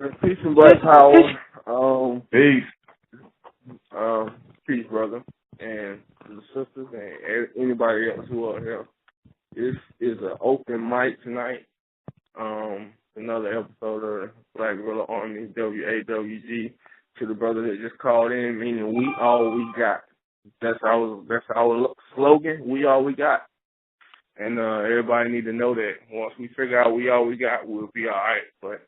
Peace and black power. Peace. Peace, brother, and the sisters, and anybody else who are here. This is an open mic tonight. Another episode of Black Gorilla Army, WAWG. To the brother that just called in, meaning we all we got. That's our slogan. We all we got. And everybody need to know that once we figure out we all we got, we'll be all right. But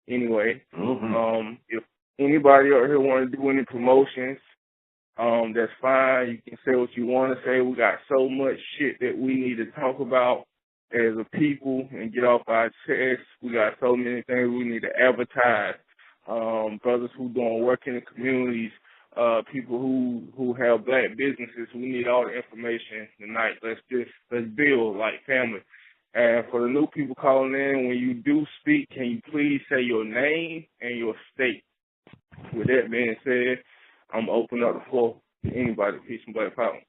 anyway, if anybody out here want to do any promotions, that's fine. You can say what you want to say. We got so much shit that we need to talk about as a people and get off our chest. We got so many things we need to advertise. Brothers who doing work in the communities, people who have black businesses. We need all the information tonight. Let's build like family. And for the new people calling in, when you do speak, can you please say your name and your state? With that being said, I'm opening up the floor to anybody. Peace and black power.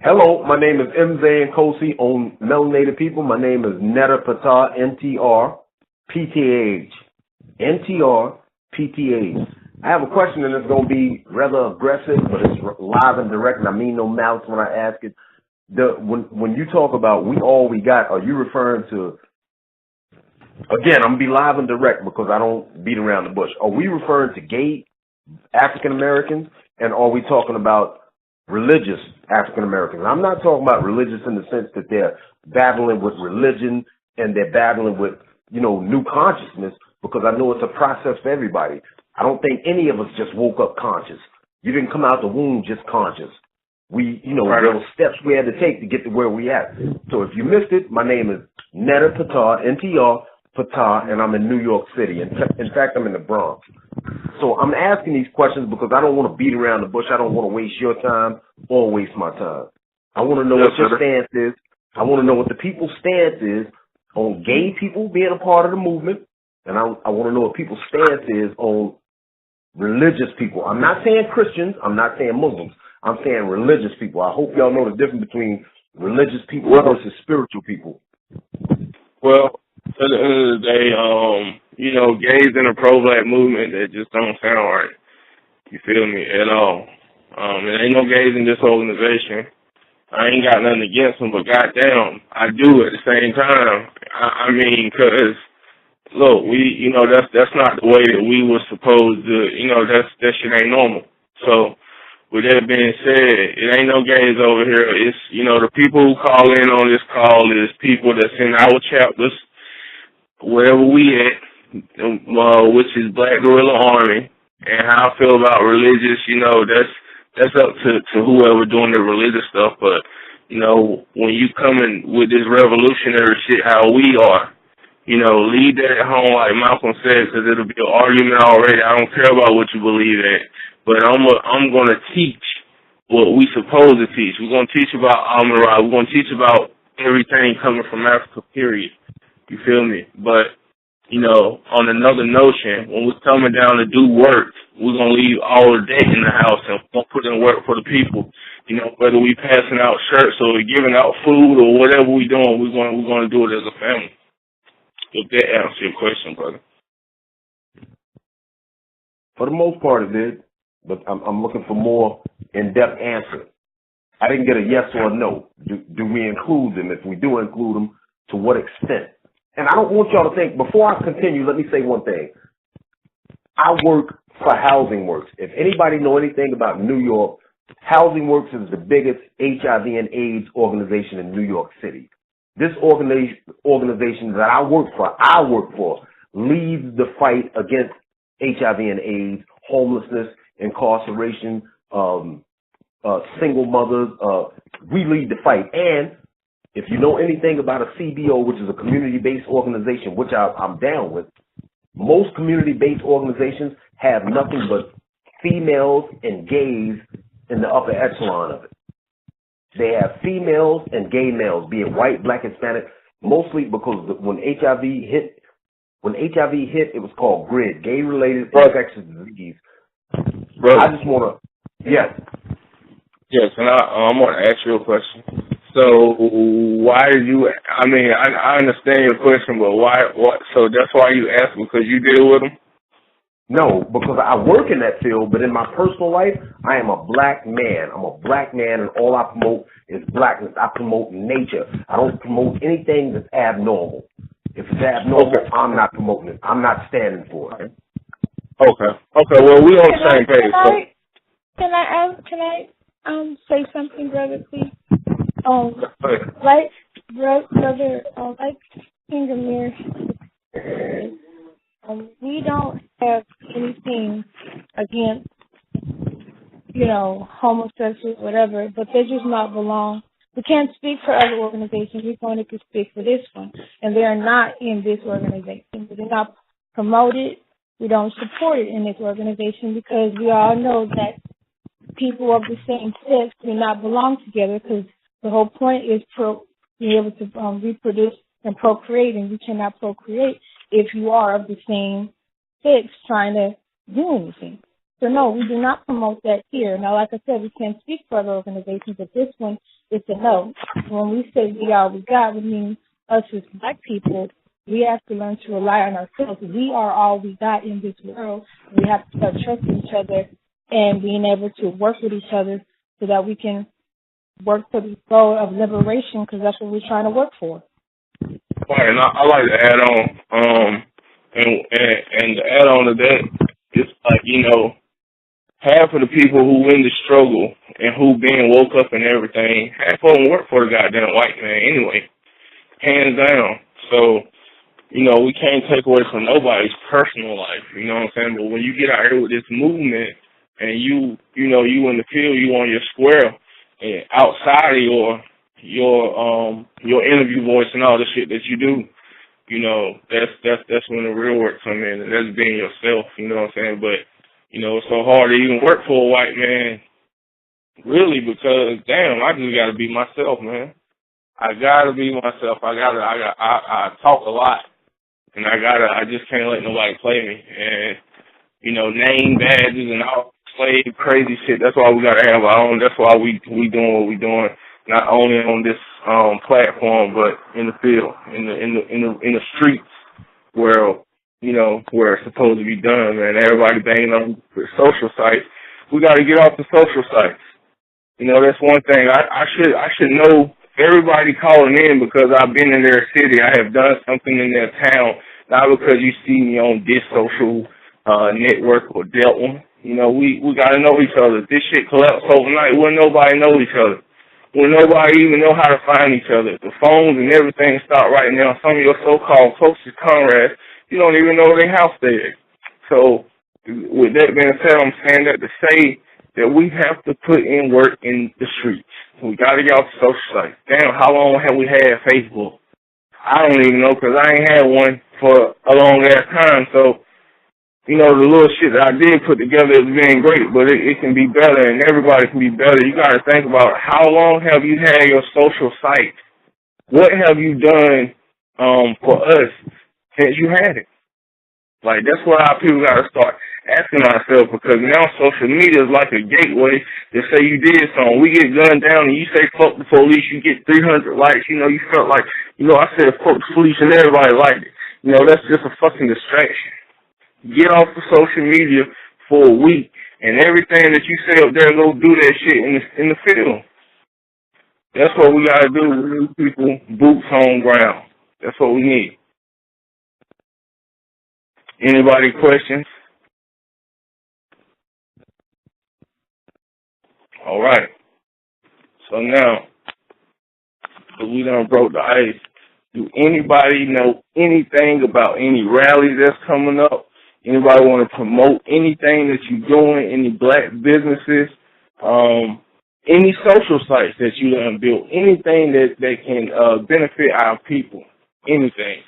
Hello, my name is MZ Nkosi on Melanated People. My name is Netta Patah, NTR, PTAH. NTR, PTAH. I have a question and it's going to be rather aggressive, but it's live and direct, and I mean no malice when I ask it. When you talk about we all we got, are you referring to, again, I'm going to be live and direct because I don't beat around the bush. Are we referring to gay African Americans, and are we talking about religious African Americans? I'm not talking about religious in the sense that they're battling with religion and they're battling with, new consciousness, because I know it's a process for everybody. I don't think any of us just woke up conscious. You didn't come out the womb just conscious. We, there were steps we had to take to get to where we at. So if you missed it, my name is Netta Patah, NTR Patah, and I'm in New York City. In fact, I'm in the Bronx. So I'm asking these questions because I don't want to beat around the bush. I don't want to waste your time or waste my time. I want to know what your stance is. I want to know what the people's stance is on gay people being a part of the movement. And I want to know what people's stance is on religious people. I'm not saying Christians. I'm not saying Muslims. I'm saying religious people. I hope y'all know the difference between religious people versus spiritual people. Well, at the end of the day, gays in the pro-black movement, that just don't sound right. You feel me? At all. There ain't no gays in this organization. I ain't got nothing against them, but goddamn, I do at the same time. I mean, because, look, that's not the way that we were supposed to, that shit ain't normal. So, with that being said, it ain't no gays over here. It's, the people who call in on this call is people that's in our chapters, wherever we at, which is Black Gorilla Army, and how I feel about religious, that's up to whoever doing the religious stuff. But, when you coming with this revolutionary shit, how we are, leave that at home like Malcolm said, because it'll be an argument already. I don't care about what you believe in, but I'm going to teach what we supposed to teach. We're going to teach about Amara. We're going to teach about everything coming from Africa, period. You feel me? But, on another notion, when we're coming down to do work, we're going to leave all of that in the house and we're going to put in work for the people. Whether we passing out shirts or giving out food or whatever we doing, we're going to do it as a family. If that answers your question, brother. For the most part it did, but I'm looking for more in-depth answer. I didn't get a yes or a no. Do we include them? If we do include them, to what extent? And I don't want y'all to think, before I continue, let me say one thing. I work for Housing Works. If anybody know anything about New York, Housing Works is the biggest HIV and AIDS organization in New York City. This organization that I work for, leads the fight against HIV and AIDS, homelessness, incarceration, single mothers. We lead the fight. And if you know anything about a CBO, which is a community-based organization, which I'm down with, most community-based organizations have nothing but females and gays in the upper echelon of it. They have females and gay males, be it white, black, Hispanic, mostly because when HIV hit, it was called GRID, gay-related infectious disease. Brother. I just want to, yes. Yes, and I want to ask you a question. So why did you? I mean, I understand your question, but why? What? So that's why you asked, because you deal with them. No, because I work in that field, but in my personal life, I am a black man. I'm a black man, and all I promote is blackness. I promote nature. I don't promote anything that's abnormal. If it's abnormal, Okay. I'm not promoting it. I'm not standing for it. Okay. Okay. Well, we on the same page. Can I say something, brother, please? Like King Amir, we don't have anything against, homosexuals, whatever, but they just not belong. We can't speak for other organizations. We only can speak for this one, and they are not in this organization. They're not promoted. We don't support it in this organization because we all know that people of the same sex do not belong together, because the whole point is being able to reproduce and procreate, and you cannot procreate if you are of the same sex trying to do anything. So no, we do not promote that here. Now, like I said, we can't speak for other organizations, but this one is a no. When we say we are we got, we mean us as black people. We have to learn to rely on ourselves. We are all we got in this world. We have to start trusting each other and being able to work with each other so that we can work for the goal of liberation, because that's what we're trying to work for. Right, and I like to add on, and to add on to that, it's like, half of the people who in the struggle and who being woke up and everything, half of them work for the goddamn white man anyway, hands down. So, we can't take away from nobody's personal life, you know what I'm saying? But when you get out here with this movement and you in the field, you on your square, and outside of your interview voice and all the shit that you do, that's when the real work come in, and that's being yourself, you know what I'm saying? But, it's so hard to even work for a white man, really, because, damn, I just got to be myself, man. I got to be myself. I talk a lot, and I just can't let nobody play me. And, name badges and all slave crazy shit, that's why we got to have our own. That's why we doing what we doing, not only on this platform, but in the field, in the streets, where where it's supposed to be done, man. Everybody banging on the social sites. We got to get off the social sites. That's one thing. I should know everybody calling in, because I've been in their city. I have done something in their town, not because you see me on this social network or that one. We got to know each other. If this shit collapsed overnight, wouldn't nobody know each other. Wouldn't nobody even know how to find each other. The phones and everything stop right now. Some of your so-called closest comrades, you don't even know their house there. So, with that being said, I'm saying that to say that we have to put in work in the streets. We got to get off the social sites. Damn, how long have we had Facebook? I don't even know, because I ain't had one for a long ass time. So, the little shit that I did put together is being great, but it can be better, and everybody can be better. You got to think about how long have you had your social site? What have you done for us since you had it? Like, that's what our people got to start asking ourselves, because now social media is like a gateway to say you did something. We get gunned down and you say fuck the police, you get 300 likes. You felt like, I said fuck the police and everybody liked it. That's just a fucking distraction. Get off of social media for a week, and everything that you say up there, go do that shit in the field. That's what we got to do. We need people, boots on ground. That's what we need. Anybody questions? All right. So now, we done broke the ice. Do anybody know anything about any rallies that's coming up? Anybody want to promote anything that you're doing? Any black businesses? Any social sites that you done built? Anything that can benefit our people? Anything?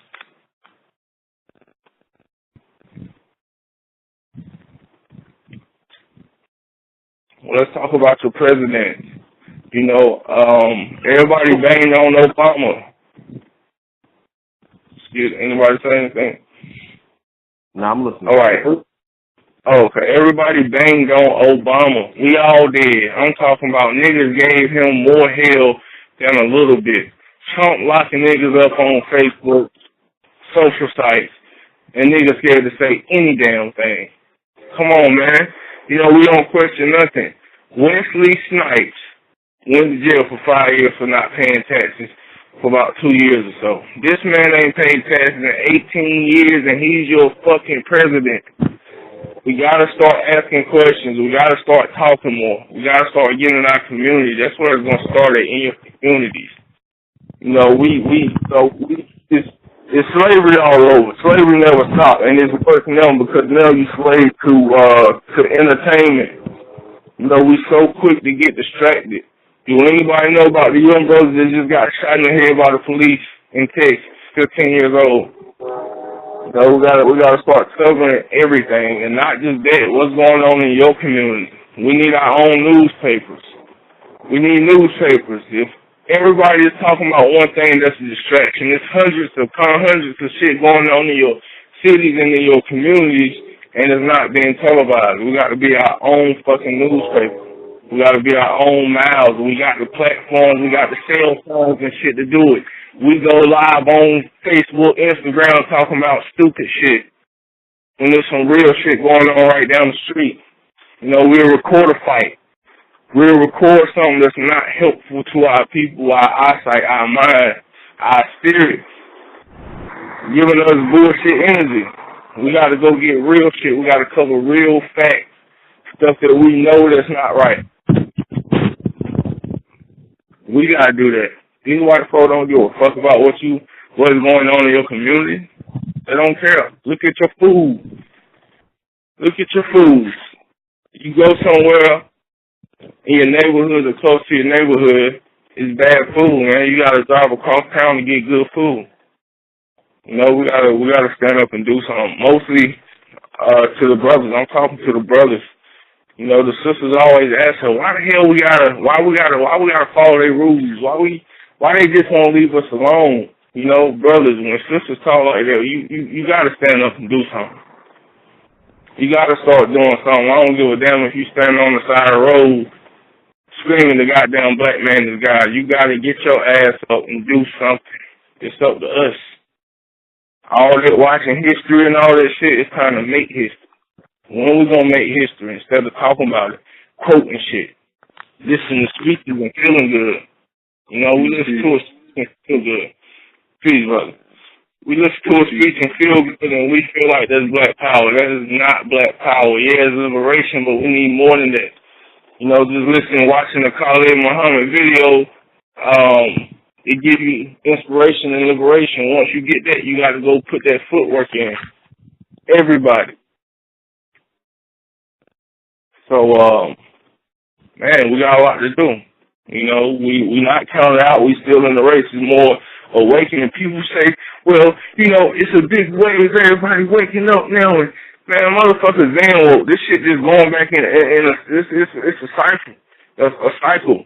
Well, let's talk about your president. Everybody banged on Obama. Anybody say anything? No, I'm listening. All right. Okay, everybody banged on Obama. We all did. I'm talking about niggas gave him more hell than a little bit. Trump locking niggas up on Facebook, social sites, and niggas scared to say any damn thing. Come on, man. You know, we don't question nothing. Wesley Snipes went to jail for 5 years for not paying taxes for about 2 years or so. This man ain't paid taxes in 18 years, and he's your fucking president. We gotta start asking questions. We gotta start talking more. We gotta start getting in our community. That's where it's gonna start at, in your communities. You know, it's slavery all over. Slavery never stopped, and it's worse now because now you slave to entertainment. You know, we so quick to get distracted. Do anybody know about the young brothers that just got shot in the head by the police in Texas, 15 years old? You know, we gotta start covering everything, and not just that. What's going on in your community? We need our own newspapers. We need newspapers. If everybody is talking about one thing, that's a distraction. There's hundreds of shit going on in your cities and in your communities, and it's not being televised. We got to be our own fucking newspaper. We got to be our own mouths. We got the platforms. We got the cell phones and shit to do it. We go live on Facebook, Instagram, talking about stupid shit when there's some real shit going on right down the street. You know, we'll record a fight. We'll record something that's not helpful to our people, our eyesight, our mind, our spirit, giving us bullshit energy. We got to go get real shit. We got to cover real facts, stuff that we know that's not right. We got to do that. These white folks don't give a fuck about what is going on in your community. They don't care. Look at your food. Look at your food. You go somewhere in your neighborhood or close to your neighborhood, it's bad food, man. You got to drive across town to get good food. You know, we gotta stand up and do something. Mostly to the brothers. I'm talking to the brothers. You know, the sisters always ask her, why we gotta follow their rules? Why they just won't leave us alone? You know, brothers, when sisters talk like that, you gotta stand up and do something. You gotta start doing something. I don't give a damn if you stand on the side of the road screaming the goddamn black man is God. You gotta get your ass up and do something. It's up to us. All that watching history and all that shit, it's time to make history. When we gonna make history instead of talking about it, quoting shit, listening to speeches and feeling good? You know, we listen to a speech and feel good. Please, brother. We listen to a speech and feel good, and we feel like that's black power. That is not black power. Yeah, it's liberation, but we need more than that. You know, just listening, watching the Khalid Muhammad video, it gives you inspiration and liberation. Once you get that, you got to go put that footwork in. Everybody. So, man, we got a lot to do. You know, we not counted out. We still in the race. It's more awakening. People say, well, you know, it's a big wave. Everybody waking up now. And, man, motherfuckers, woke. This shit just going back in it's a cycle. A cycle.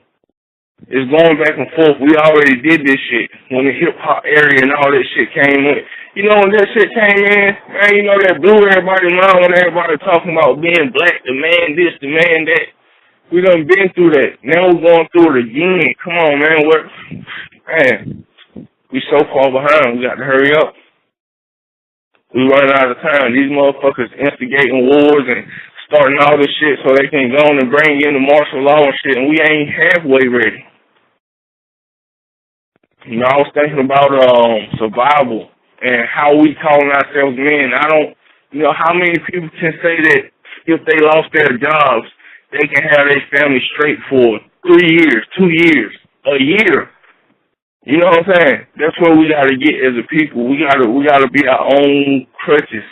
It's going back and forth. We already did this shit when the hip-hop area and all that shit came in. You know, when that shit came in, man, you know, that blew everybody's mind when everybody talking about being black, the man this, the man that. We done been through that. Now we're going through it again. Come on, man. We so far behind. We got to hurry up. We running out of time. These motherfuckers instigating wars and starting all this shit so they can go on and bring in the martial law and shit, and we ain't halfway ready. You know, I was thinking about survival and how we calling ourselves men. You know, how many people can say that if they lost their jobs, they can have their family straight for 3 years, 2 years, a year. You know what I'm saying? That's where we got to get as a people. We gotta be our own crutches.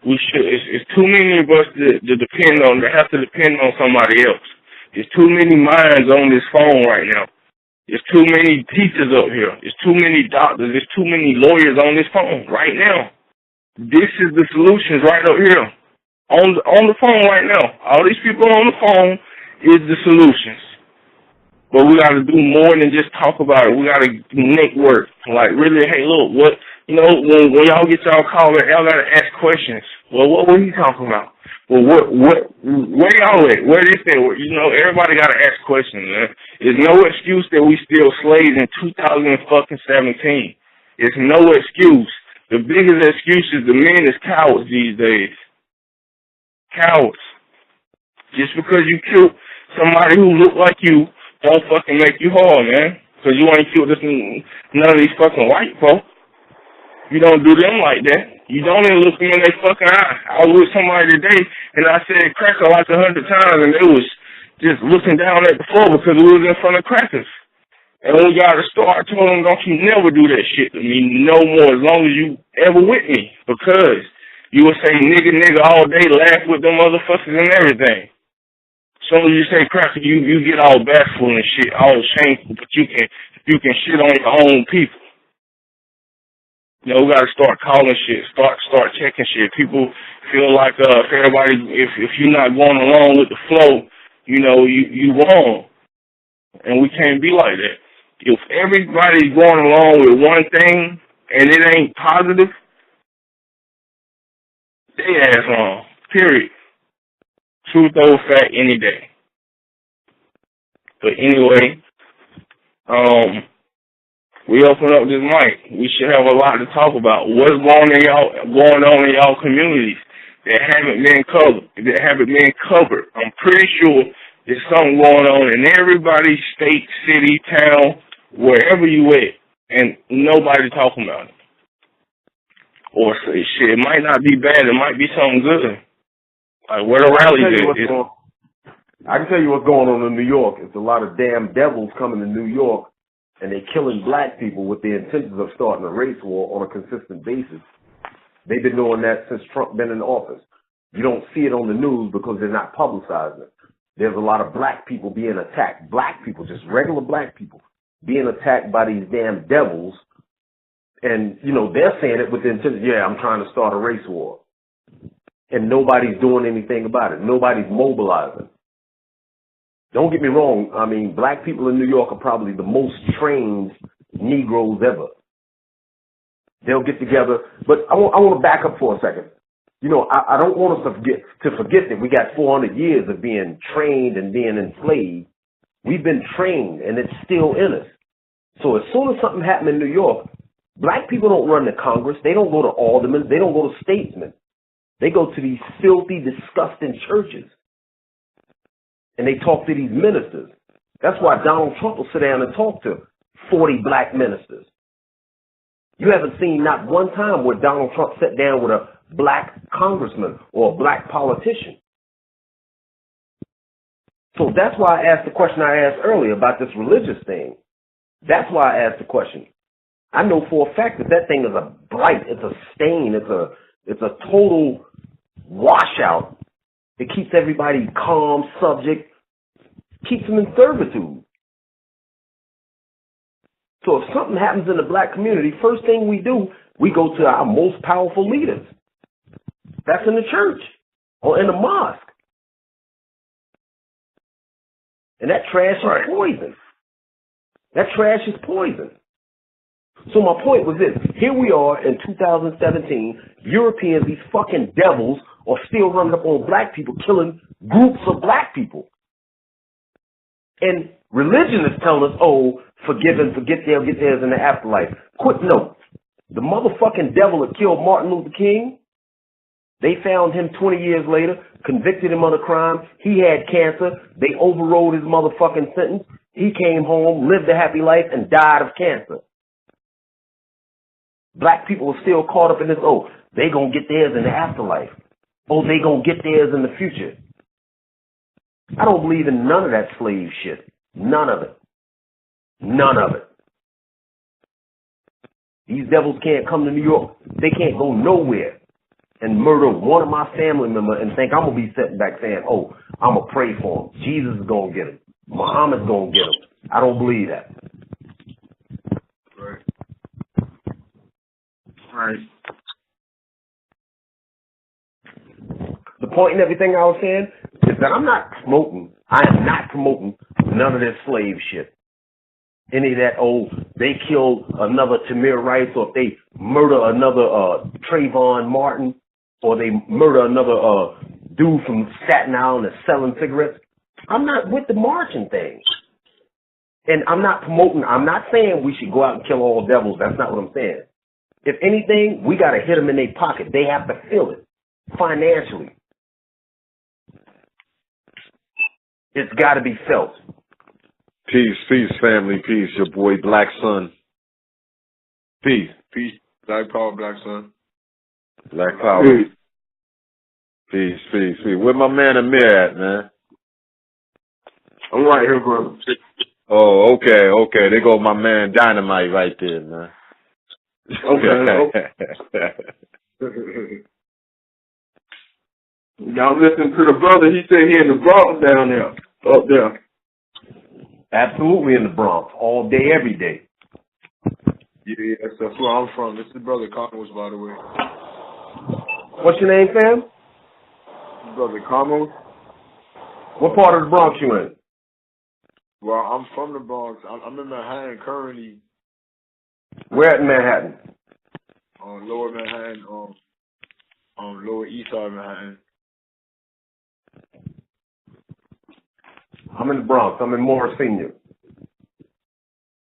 It's too many of us that have to depend on somebody else. There's too many minds on this phone right now. There's too many teachers up here. There's too many doctors. There's too many lawyers on this phone right now. This is the solutions right up here. On the phone right now. All these people on the phone is the solutions. But we got to do more than just talk about it. We got to network. Like, really, hey, look, when y'all get y'all call, y'all got to ask questions. Well, what were he talking about? Well, where y'all at? Where this at? You know, everybody got to ask questions, man. There's no excuse that we still slaves in 2017. It's no excuse. The biggest excuse is the men is cowards these days. Cowards. Just because you killed somebody who looked like you, don't fucking make you hard, man. Because you ain't killed none of these fucking white folks. You don't do them like that. You don't even look them in their fucking eye. I was with somebody today, and I said cracker like 100 times, and they was just looking down at the floor because we was in front of crackers. And when we got to the store, I told them, don't you never do that shit to me no more as long as you ever with me. Because you will say nigga, nigga all day, laugh with them motherfuckers and everything. As soon as you say cracker, you get all bashful and shit, all shameful, but you can shit on your own people. You know, we gotta start calling shit, start checking shit. People feel like if everybody, if you're not going along with the flow, you know, you wrong, and we can't be like that. If everybody's going along with one thing and it ain't positive, they ass wrong. Period. Truth over fact any day. But anyway, we open up this mic. We should have a lot to talk about. What's going on in y'all communities that haven't been covered. I'm pretty sure there's something going on in everybody's state, city, town, wherever you at, and nobody talking about it. Or say shit, it might not be bad. It might be something good. Like where the rallies at. I can tell you what's going on in New York. It's a lot of damn devils coming to New York, and they're killing black people with the intentions of starting a race war on a consistent basis. They've been doing that since Trump been in office. You don't see it on the news because they're not publicizing it. There's a lot of black people being attacked. Black people, just regular black people, being attacked by these damn devils. And, you know, they're saying it with the intention, yeah, I'm trying to start a race war. And nobody's doing anything about it. Nobody's mobilizing. Don't get me wrong. I mean, black people in New York are probably the most trained Negroes ever. They'll get together. But I want to back up for a second. You know, I don't want us to forget that we got 400 years of being trained and being enslaved. We've been trained, and it's still in us. So as soon as something happened in New York, black people don't run to Congress. They don't go to aldermen. They don't go to statesmen. They go to these filthy, disgusting churches. And they talk to these ministers. That's why Donald Trump will sit down and talk to 40 black ministers. You haven't seen not one time where Donald Trump sat down with a black congressman or a black politician. So that's why I asked the question I asked earlier about this religious thing. That's why I asked the question. I know for a fact that thing is a blight. It's a stain. It's a total washout. It keeps everybody calm, subject, keeps them in servitude. So if something happens in the black community, first thing we do, we go to our most powerful leaders. That's in the church or in the mosque. And that trash is poison. That trash is poison. So my point was this. Here we are in 2017. Europeans, these fucking devils, are still running up on black people, killing groups of black people. And religion is telling us, oh, forgive and forget they'll get theirs in the afterlife. Quick note. The motherfucking devil that killed Martin Luther King, they found him 20 years later, convicted him of the crime. He had cancer. They overrode his motherfucking sentence. He came home, lived a happy life, and died of cancer. Black people are still caught up in this, oh, they gonna get theirs in the afterlife. Oh, they gonna get theirs in the future. I don't believe in none of that slave shit. None of it. None of it. These devils can't come to New York. They can't go nowhere and murder one of my family members and think I'm going to be sitting back saying, oh, I'm going to pray for him. Jesus is going to get him. Muhammad's going to get him. I don't believe that. Right. Right. The point in everything I was saying is that I am not promoting none of this slave shit. Any of that, oh, they killed another Tamir Rice, or if they murder another Trayvon Martin, or they murder another dude from Staten Island that's selling cigarettes. I'm not with the marching thing. And I'm not saying we should go out and kill all devils. That's not what I'm saying. If anything, we got to hit them in their pocket. They have to feel it financially. It's got to be felt. Peace, family, peace. Your boy Black Sun. Peace. Black Power, Black Sun. Black Power. Peace. Where my man Amir at, man? I'm right here, brother. Oh, okay. There go my man Dynamite right there, man. Okay. Y'all listen to the brother. He said he in the Bronx down there, up there. Absolutely in the Bronx, all day, every day. Yeah, that's where I'm from. This is Brother Carmos, by the way. What's your name, fam? Brother Carmos. What part of the Bronx you in? Well, I'm from the Bronx. I'm in Manhattan currently. Where in Manhattan? Lower Manhattan, Lower East Side of Manhattan. I'm in the Bronx. I'm in Morris Senior.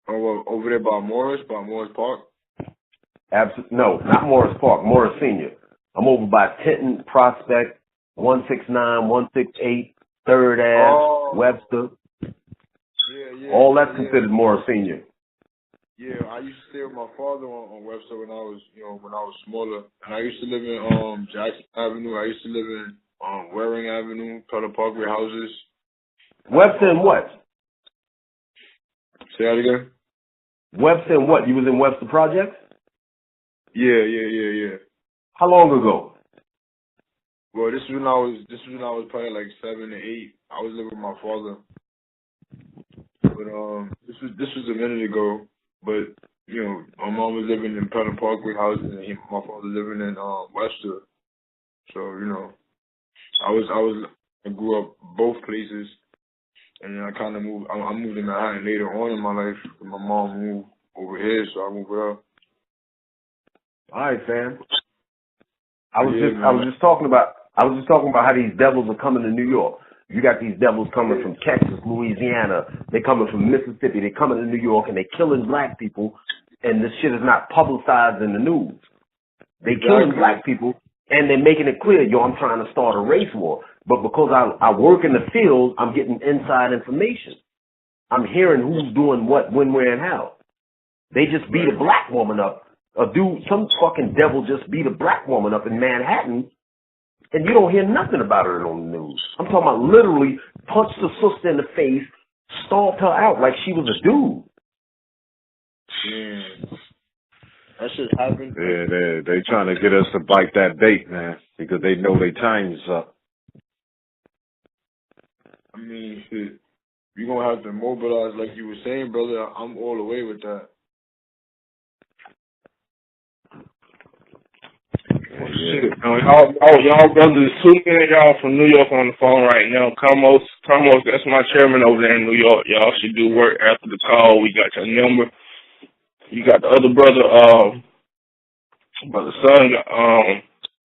Oh, well, over there by Morris Park? No, not Morris Park, Morris Senior. I'm over by Tinton, Prospect, 169, 168, 3rd Ave, Webster. Yeah. All that's considered Morris Senior. Yeah, I used to stay with my father on Webster when I was smaller. And I used to live in Jackson Avenue. I used to live in Waring Avenue, Color Parkway houses. Webster and what? Say that again? Webster and what? You was in Webster Projects? Yeah. How long ago? Well, this was when I was probably like 7 or 8. I was living with my father. But this was a minute ago. But my mom was living in Pelham Parkway houses, and my father living in Webster. So I grew up both places, and then I kind of moved. I moved to Manhattan later on in my life. My mom moved over here, so I moved with her. All right, fam. I was just talking about how these devils are coming to New York. You got these devils coming from Texas, Louisiana. They coming from Mississippi. They coming to New York, and they killing black people. And this shit is not publicized in the news. They killing black people, and they're making it clear, I'm trying to start a race war. But because I work in the field, I'm getting inside information. I'm hearing who's doing what, when, where, and how. They just beat a black woman up. Some fucking devil just beat a black woman up in Manhattan, and you don't hear nothing about her on the news. I'm talking about literally punched the sister in the face, stomped her out like she was a dude. Yeah. That shit happened. Yeah, they trying to get us to bite that bait, man, because they know their time is up. I mean, shit, you're going to have to mobilize like you were saying, brother. I'm all the way with that. Shit. Y'all brothers, 2 million y'all from New York on the phone right now. Carmos, that's my chairman over there in New York. Y'all should do work after the call. We got your number. You got the other brother, Brother Son,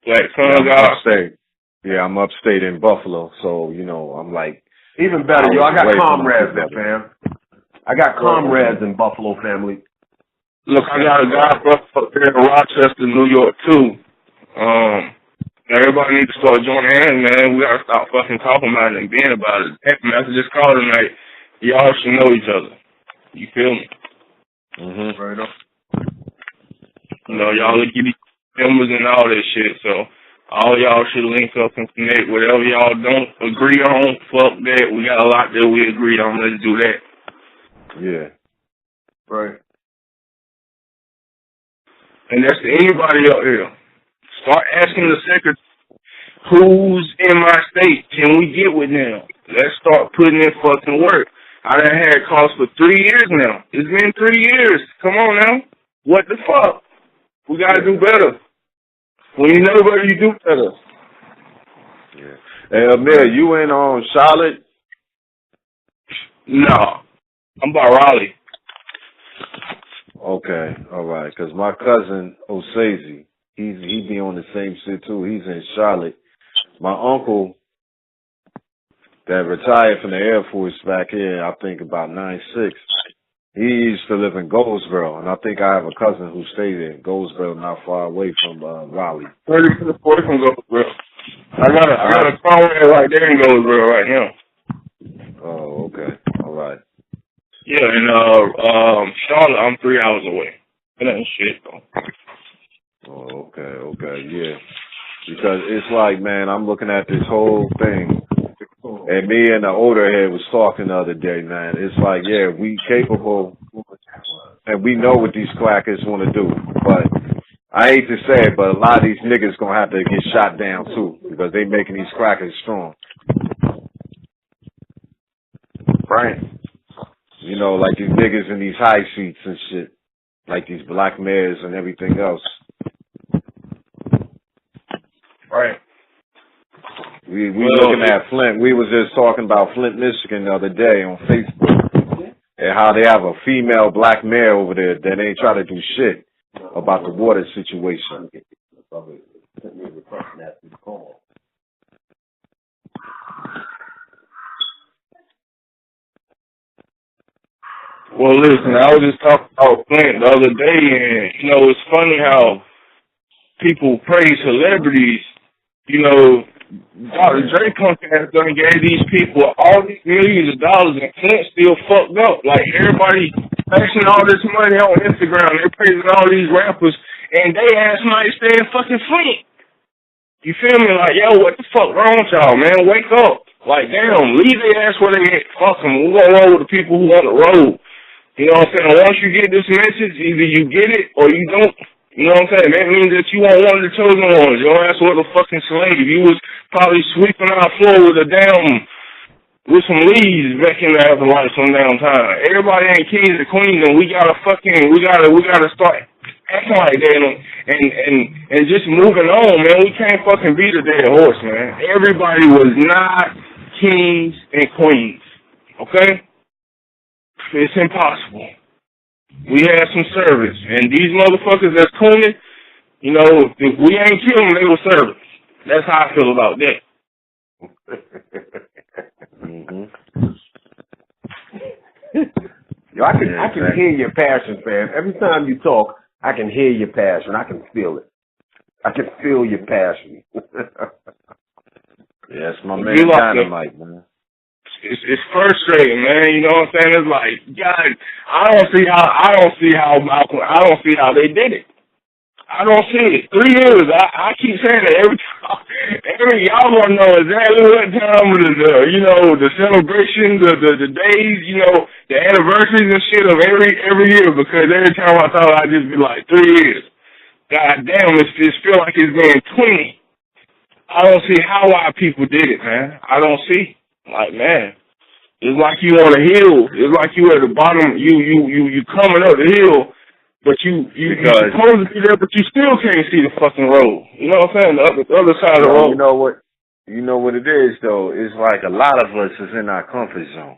Black Son. I'm upstate. Yeah, I'm upstate in Buffalo, so I'm like even better, I got comrades there, fam. I got comrades in Buffalo, family. Look, I got a guy up there in Rochester, New York too. Everybody needs to start joining hands, man. We gotta stop fucking talking about it and being about it. Text messages, call tonight. Y'all should know each other. You feel me? Right on. Y'all look at these numbers and all this shit, so all y'all should link up and connect. Whatever y'all don't agree on, fuck that. We got a lot that we agree on. Let's do that. Yeah. Right. And that's to anybody out here. Start asking the secretary, who's in my state? Can we get with them? Let's start putting in fucking work. I done had calls for 3 years now. It's been 3 years. Come on now. What the fuck? We gotta do better. When you know better, you do better. Yeah. Hey, Amir, you in Charlotte? No. I'm by Raleigh. Okay, all right. Because my cousin, Osazi, he be on the same shit, too. He's in Charlotte. my uncle that retired from the Air Force back here, I think about 96. He used to live in Goldsboro, and I think I have a cousin who stayed in Goldsboro, not far away from Raleigh. 30 minutes away from Goldsboro. I got a car right there in Goldsboro right now. Oh, okay. All right. Yeah, and Charlotte, I'm 3 hours away. It ain't shit though. Oh, okay, yeah. Because it's like, man, I'm looking at this whole thing, and me and the older head was talking the other day, man. It's like, yeah, we capable, and we know what these crackers want to do. But I hate to say it, but a lot of these niggas gonna have to get shot down too, because they making these crackers strong. Right. You know, like these niggas in these high seats and shit, like these black mayors and everything else. Right. We looking at Flint. We was just talking about Flint, Michigan the other day on Facebook, and how they have a female black mayor over there that ain't try to do shit about the water situation. Well, listen, I was just talking about Flint the other day, and, you know, it's funny how people praise celebrities. You know, Dr. Dre Comcast done gave these people all these millions of dollars, and Flint still fucked up. Like, everybody flashing all this money on Instagram, they're praising all these rappers, and they ass might stay in fucking Flint. You feel me? Like, yo, what the fuck wrong with y'all, man? Wake up. Like, damn, leave their ass where they at. Fuck them. We're gonna roll with the people who want to roll. You know what I'm saying? Once you get this message, either you get it or you don't. You know what I'm saying? That means that you are one of the chosen ones. Your ass was a fucking slave. You was probably sweeping our floor with with some leaves back in the afterlife some damn time. Everybody ain't kings and queens, and we gotta start acting like that and just moving on, man. We can't fucking beat a dead horse, man. Everybody was not kings and queens. Okay? It's impossible. We had some servants, and these motherfuckers that's cooning, you know, if we ain't kill them, they were servants. That's how I feel about that. Yo, I can hear your passion, fam. Every time you talk, I can hear your passion. I can feel it. I can feel your passion. Yeah, it's my man Dynamite, man. It's frustrating, man. You know what I'm saying? It's like, God, I don't see how they did it. I don't see it. 3 years. I keep saying it every time. Y'all want to know exactly what time the celebration, the days, the anniversaries and shit of every year, because every time I thought I'd just be like 3 years. God damn, it feel like it's been 20. I don't see how our people did it, man. I don't see. Like, man, it's like you on a hill. It's like you at the bottom. You coming up the hill, but you supposed to be there, but you still can't see the fucking road. You know what I'm saying? The other side of the road. You know what it is though. It's like a lot of us is in our comfort zone.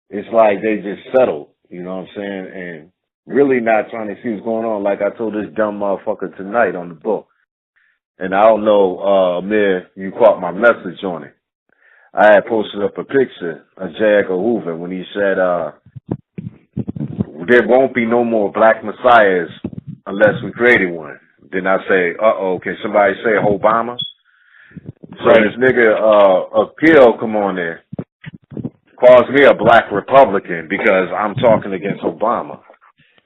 It's like they just settled. You know what I'm saying? And really not trying to see what's going on. Like I told this dumb motherfucker tonight on the book, and I don't know, Amir, you caught my message on it. I had posted up a picture of J. Edgar Hoover when he said, there won't be no more black messiahs unless we created one. Then I say, can somebody say Obama? So this nigga, Appeal, come on there, calls me a black Republican because I'm talking against Obama.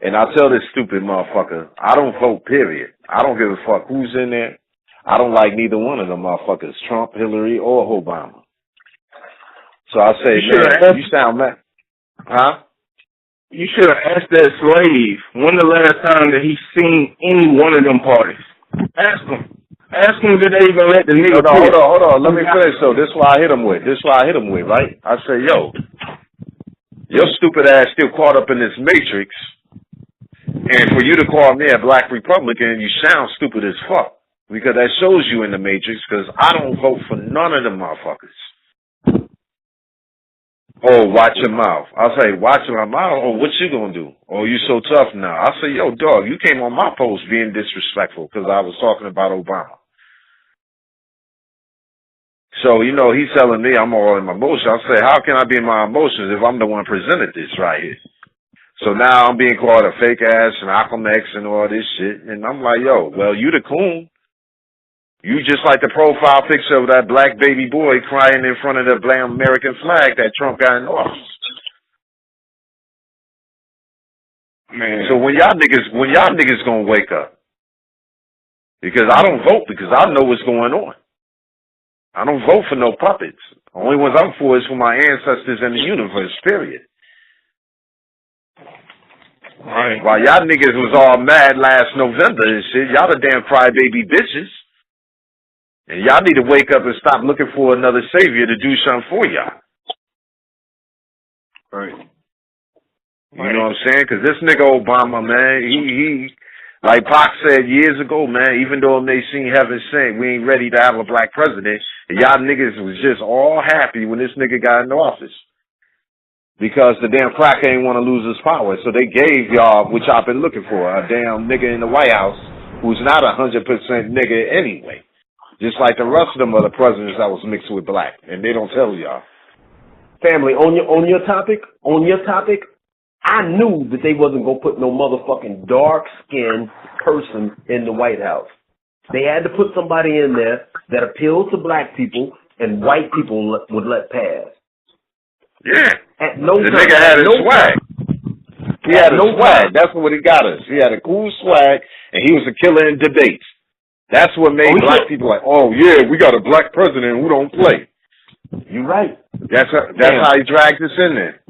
And I tell this stupid motherfucker, I don't vote, period. I don't give a fuck who's in there. I don't like neither one of them motherfuckers, Trump, Hillary, or Obama. So I say, man, you sound mad. Huh? You should have asked that slave when the last time that he seen any one of them parties. Ask him. Ask him did they even let the nigga Hold on. Let me finish. So this is why I hit him with. Right? I say, yo, your stupid ass still caught up in this matrix. And for you to call me a black Republican, you sound stupid as fuck. Because that shows you in the matrix, because I don't vote for none of them motherfuckers. Oh, watch your mouth. I'll say, watch my mouth. Oh, what you gonna do? Oh, you so tough now. I'll say, yo, dog, you came on my post being disrespectful because I was talking about Obama. So, you know, he's telling me I'm all in my emotions. I say, how can I be in my emotions if I'm the one presented this right here? So now I'm being called a fake ass and Malcolm X and all this shit. And I'm like, yo, well, you the coon. You just like the profile picture of that black baby boy crying in front of the black American flag that Trump got in office. Man. So when y'all niggas gonna wake up? Because I don't vote because I know what's going on. I don't vote for no puppets. The only ones I'm for is for my ancestors in the universe, period. Right. While y'all niggas was all mad last November and shit, y'all the damn crybaby bitches. And y'all need to wake up and stop looking for another savior to do something for y'all. Right. You know what I'm saying? Because this nigga Obama, man, he like Pac said years ago, man, even though it may seem heaven sent, we ain't ready to have a black president. And y'all niggas was just all happy when this nigga got in office. Because the damn cracker ain't want to lose his power. So they gave y'all what y'all been looking for, a damn nigga in the White House who's not 100% nigga anyway. Just like the rest of them other presidents that was mixed with black. And they don't tell y'all. Family, on your topic, I knew that they wasn't going to put no motherfucking dark-skinned person in the White House. They had to put somebody in there that appealed to black people and white people would let pass. Yeah. At no the time, nigga had his swag. He had a no swag. Time. That's what he got us. He had a cool swag, and he was a killer in debates. That's what made black people like, oh, yeah, we got a black president who don't play. You're right. That's how he dragged us in there.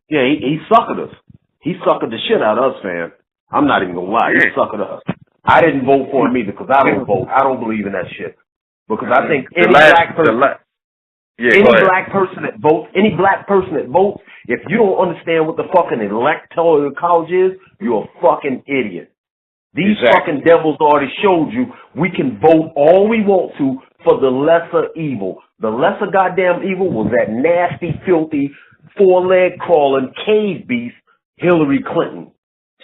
Yeah, he suckered us. He suckered the shit out of us, fam. I'm not even gonna lie. He suckered us. I didn't vote for him either because I don't vote. I don't believe in that shit. Because I think any black person that votes, if you don't understand what the fucking electoral college is, you're a fucking idiot. These fucking devils already showed you we can vote all we want to for the lesser evil. The lesser goddamn evil was that nasty, filthy, four-leg crawling cave beast, Hillary Clinton.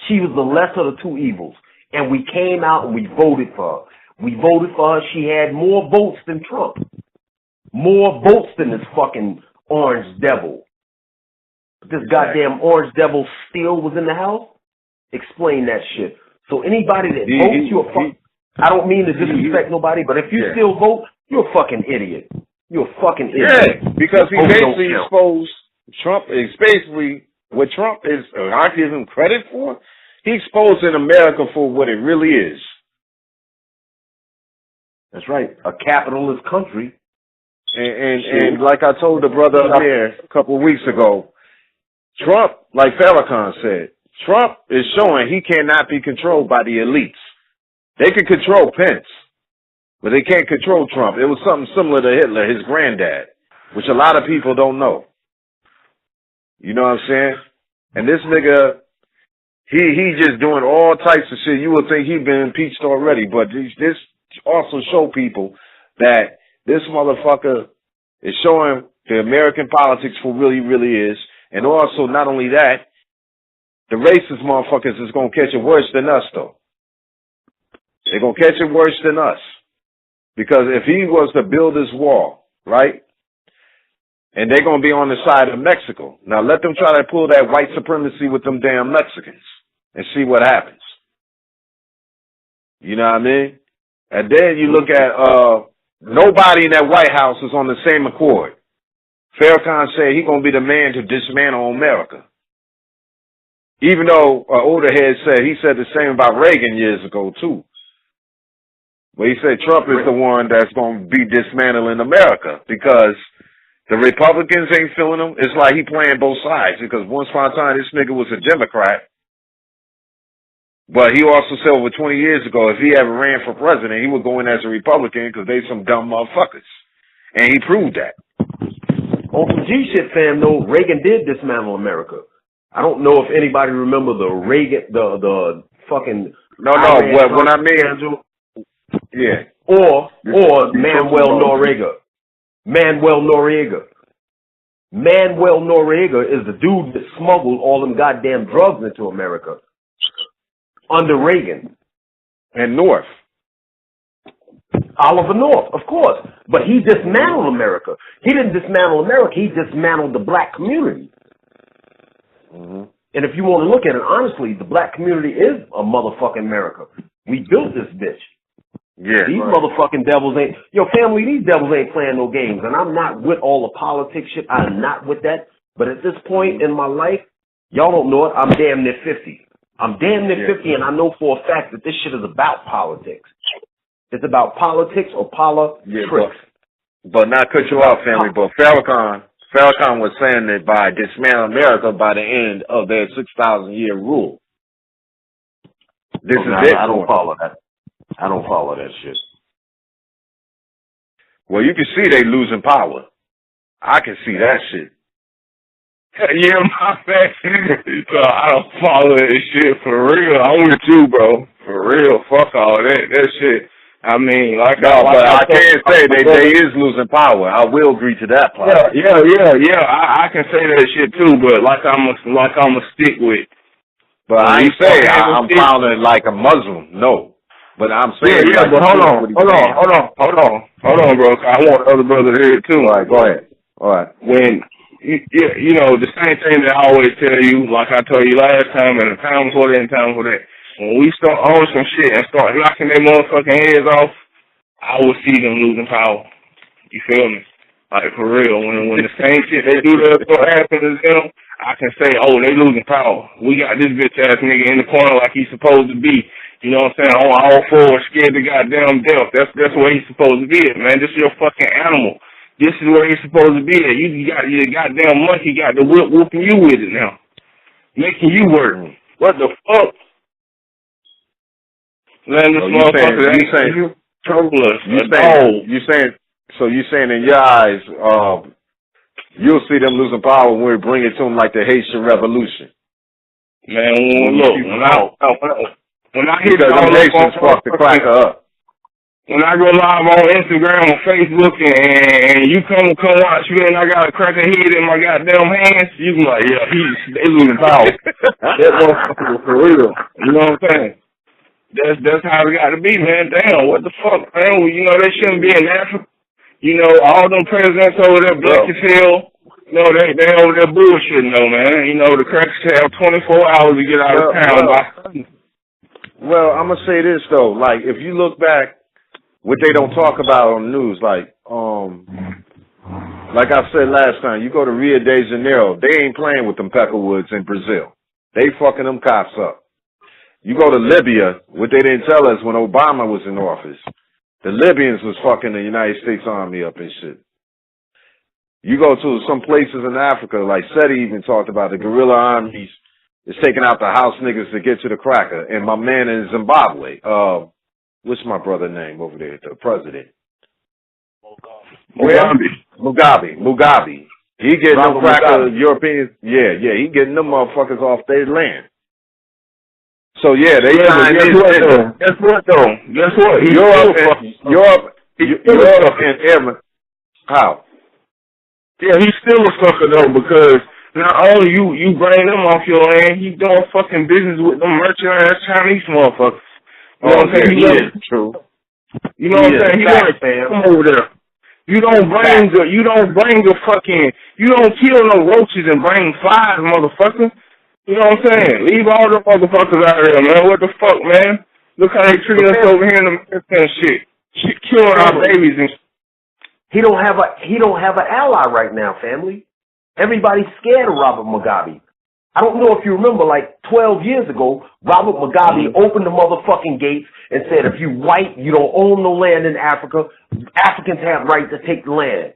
She was the lesser of the two evils. And we came out and we voted for her. We voted for her. She had more votes than Trump. More votes than this fucking orange devil. But this goddamn orange devil still was in the house? Explain that shit. So anybody that votes, you're a fucking... I don't mean to disrespect nobody, but if you still vote, you're a fucking idiot. You're a fucking idiot. Yeah, because he basically exposed Trump, is basically what Trump is, I give him credit for, he exposing America for what it really is. That's right, a capitalist country. And like I told the brother up there a couple of weeks ago, Trump, like Farrakhan said, Trump is showing he cannot be controlled by the elites. They can control Pence, but they can't control Trump. It was something similar to Hitler, his granddad, which a lot of people don't know. You know what I'm saying? And this nigga, he just doing all types of shit. You would think he'd been impeached already, but this also show people that this motherfucker is showing the American politics for really, really is. And also, not only that, the racist motherfuckers is going to catch it worse than us, though. They're going to catch it worse than us. Because if he was to build this wall, right, and they're going to be on the side of Mexico. Now, let them try to pull that white supremacy with them damn Mexicans and see what happens. You know what I mean? And then you look at nobody in that White House is on the same accord. Farrakhan said he's going to be the man to dismantle America. Even though older head said, he said the same about Reagan years ago, too. But he said Trump is the one that's going to be dismantling America because the Republicans ain't feeling him. It's like he playing both sides because once upon a time this nigga was a Democrat. But he also said over 20 years ago, if he ever ran for president, he would go in as a Republican because they some dumb motherfuckers. And he proved that. On some G shit, fam, though, Reagan did dismantle America. I don't know if anybody remember the Reagan, the fucking... No, but when I mean... Scandal. Yeah. Or Manuel Noriega. Manuel Noriega is the dude that smuggled all them goddamn drugs into America. Under Reagan. And North. Oliver North, of course. But he dismantled America. He didn't dismantle America. He dismantled the black community. Mm-hmm. And if you want to look at it honestly, the black community is a motherfucking America. We built this bitch. Yeah, these right. motherfucking devils ain't, family, these devils ain't playing no games. And I'm not with all the politics shit. I'm not with that. But at this point in my life, y'all don't know it, I'm damn near 50. I'm damn near 50, and I know for a fact that this shit is about politics. It's about politics or politics. But not cut you off, family, but Farrakhan was saying that by dismantling America by the end of their 6,000-year rule. I don't follow that. I don't follow that shit. Well, you can see they losing power. I can see that shit. Yeah, my man. So I don't follow that shit for real. I'm with you, bro. For real. Fuck all that. That shit. I mean, I can't say they is losing power. I will agree to that part. Yeah. I can say that shit too, but like I'm a stick with. But I ain't say I'm following like a Muslim. No. But I'm saying but hold on, bro. I want other brothers to hear it too. All right, go ahead. All right. When the same thing that I always tell you, like I told you last time and the time before that and the time before that. When we start on some shit and start knocking their motherfucking heads off, I will see them losing power. You feel me? Like, for real. When the same shit they do to us start happening to them, I can say, oh, they losing power. We got this bitch-ass nigga in the corner like he's supposed to be. You know what I'm saying? On all fours, scared to goddamn death. That's where he's supposed to be at, man. This is your fucking animal. This is where he's supposed to be at. You got your goddamn monkey got the whip whooping you with it now. Making you work. What the fuck? Man, this motherfucker ain't trouble us. You saying in your eyes, you'll see them losing power when we bring it to them like the Haitian Revolution. Man, look, when I hit the Haitians fuck the cracker up. When I go live on Instagram or Facebook and you come watch me and I got a cracker head in my goddamn hands, you can be like, yeah, they losing power. That motherfucker for real. You know what I'm saying? That's how it got to be, man. Damn, what the fuck, man? Well, they shouldn't be in Africa. All them presidents over there black as hell. They over there bullshitting though, man. The crackers have 24 hours to get out of town. Well, I'm gonna say this though. Like, if you look back, what they don't talk about on the news, like I said last time, you go to Rio de Janeiro, they ain't playing with them Peckerwoods in Brazil. They fucking them cops up. You go to Libya, what they didn't tell us when Obama was in office, the Libyans was fucking the United States Army up and shit. You go to some places in Africa, like Seti even talked about, the guerrilla armies is taking out the house niggas to get to the cracker. And my man in Zimbabwe, what's my brother name over there, the president? Mugabe. He getting them cracker Europeans. Yeah, he getting them motherfuckers off their land. So yeah, they signed Guess what though? Europe and Ireland. How? Yeah, he's still a sucker though, because not only you bring them off your land, he doing fucking business with them merchant ass Chinese motherfuckers. You know what I'm saying? True. You know what I'm saying? He like, come over there. You don't kill no roaches and bring flies, motherfucker. You know what I'm saying? Leave all the motherfuckers out there, man. What the fuck, man? Look how they treat us over here in America and shit. Killing our babies and shit. He don't have an ally right now, family. Everybody's scared of Robert Mugabe. I don't know if you remember, like 12 years ago, Robert Mugabe opened the motherfucking gates and said, if you white, you don't own no land in Africa. Africans have right to take the land.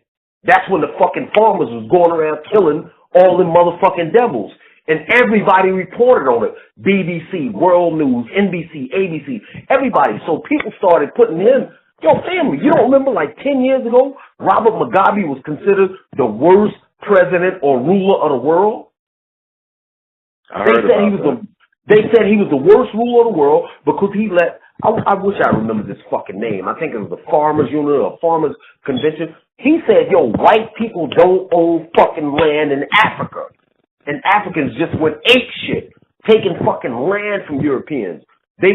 That's when the fucking farmers was going around killing all them motherfucking devils. And everybody reported on it. BBC, World News, NBC, ABC, everybody. So people started putting in, family, you don't remember like 10 years ago, Robert Mugabe was considered the worst president or ruler of the world? They said he was the worst ruler of the world because he let, I wish I remember this fucking name. I think it was the Farmers Union or Farmers Convention. He said, white people don't own fucking land in Africa. And Africans just went ape shit, taking fucking land from Europeans. He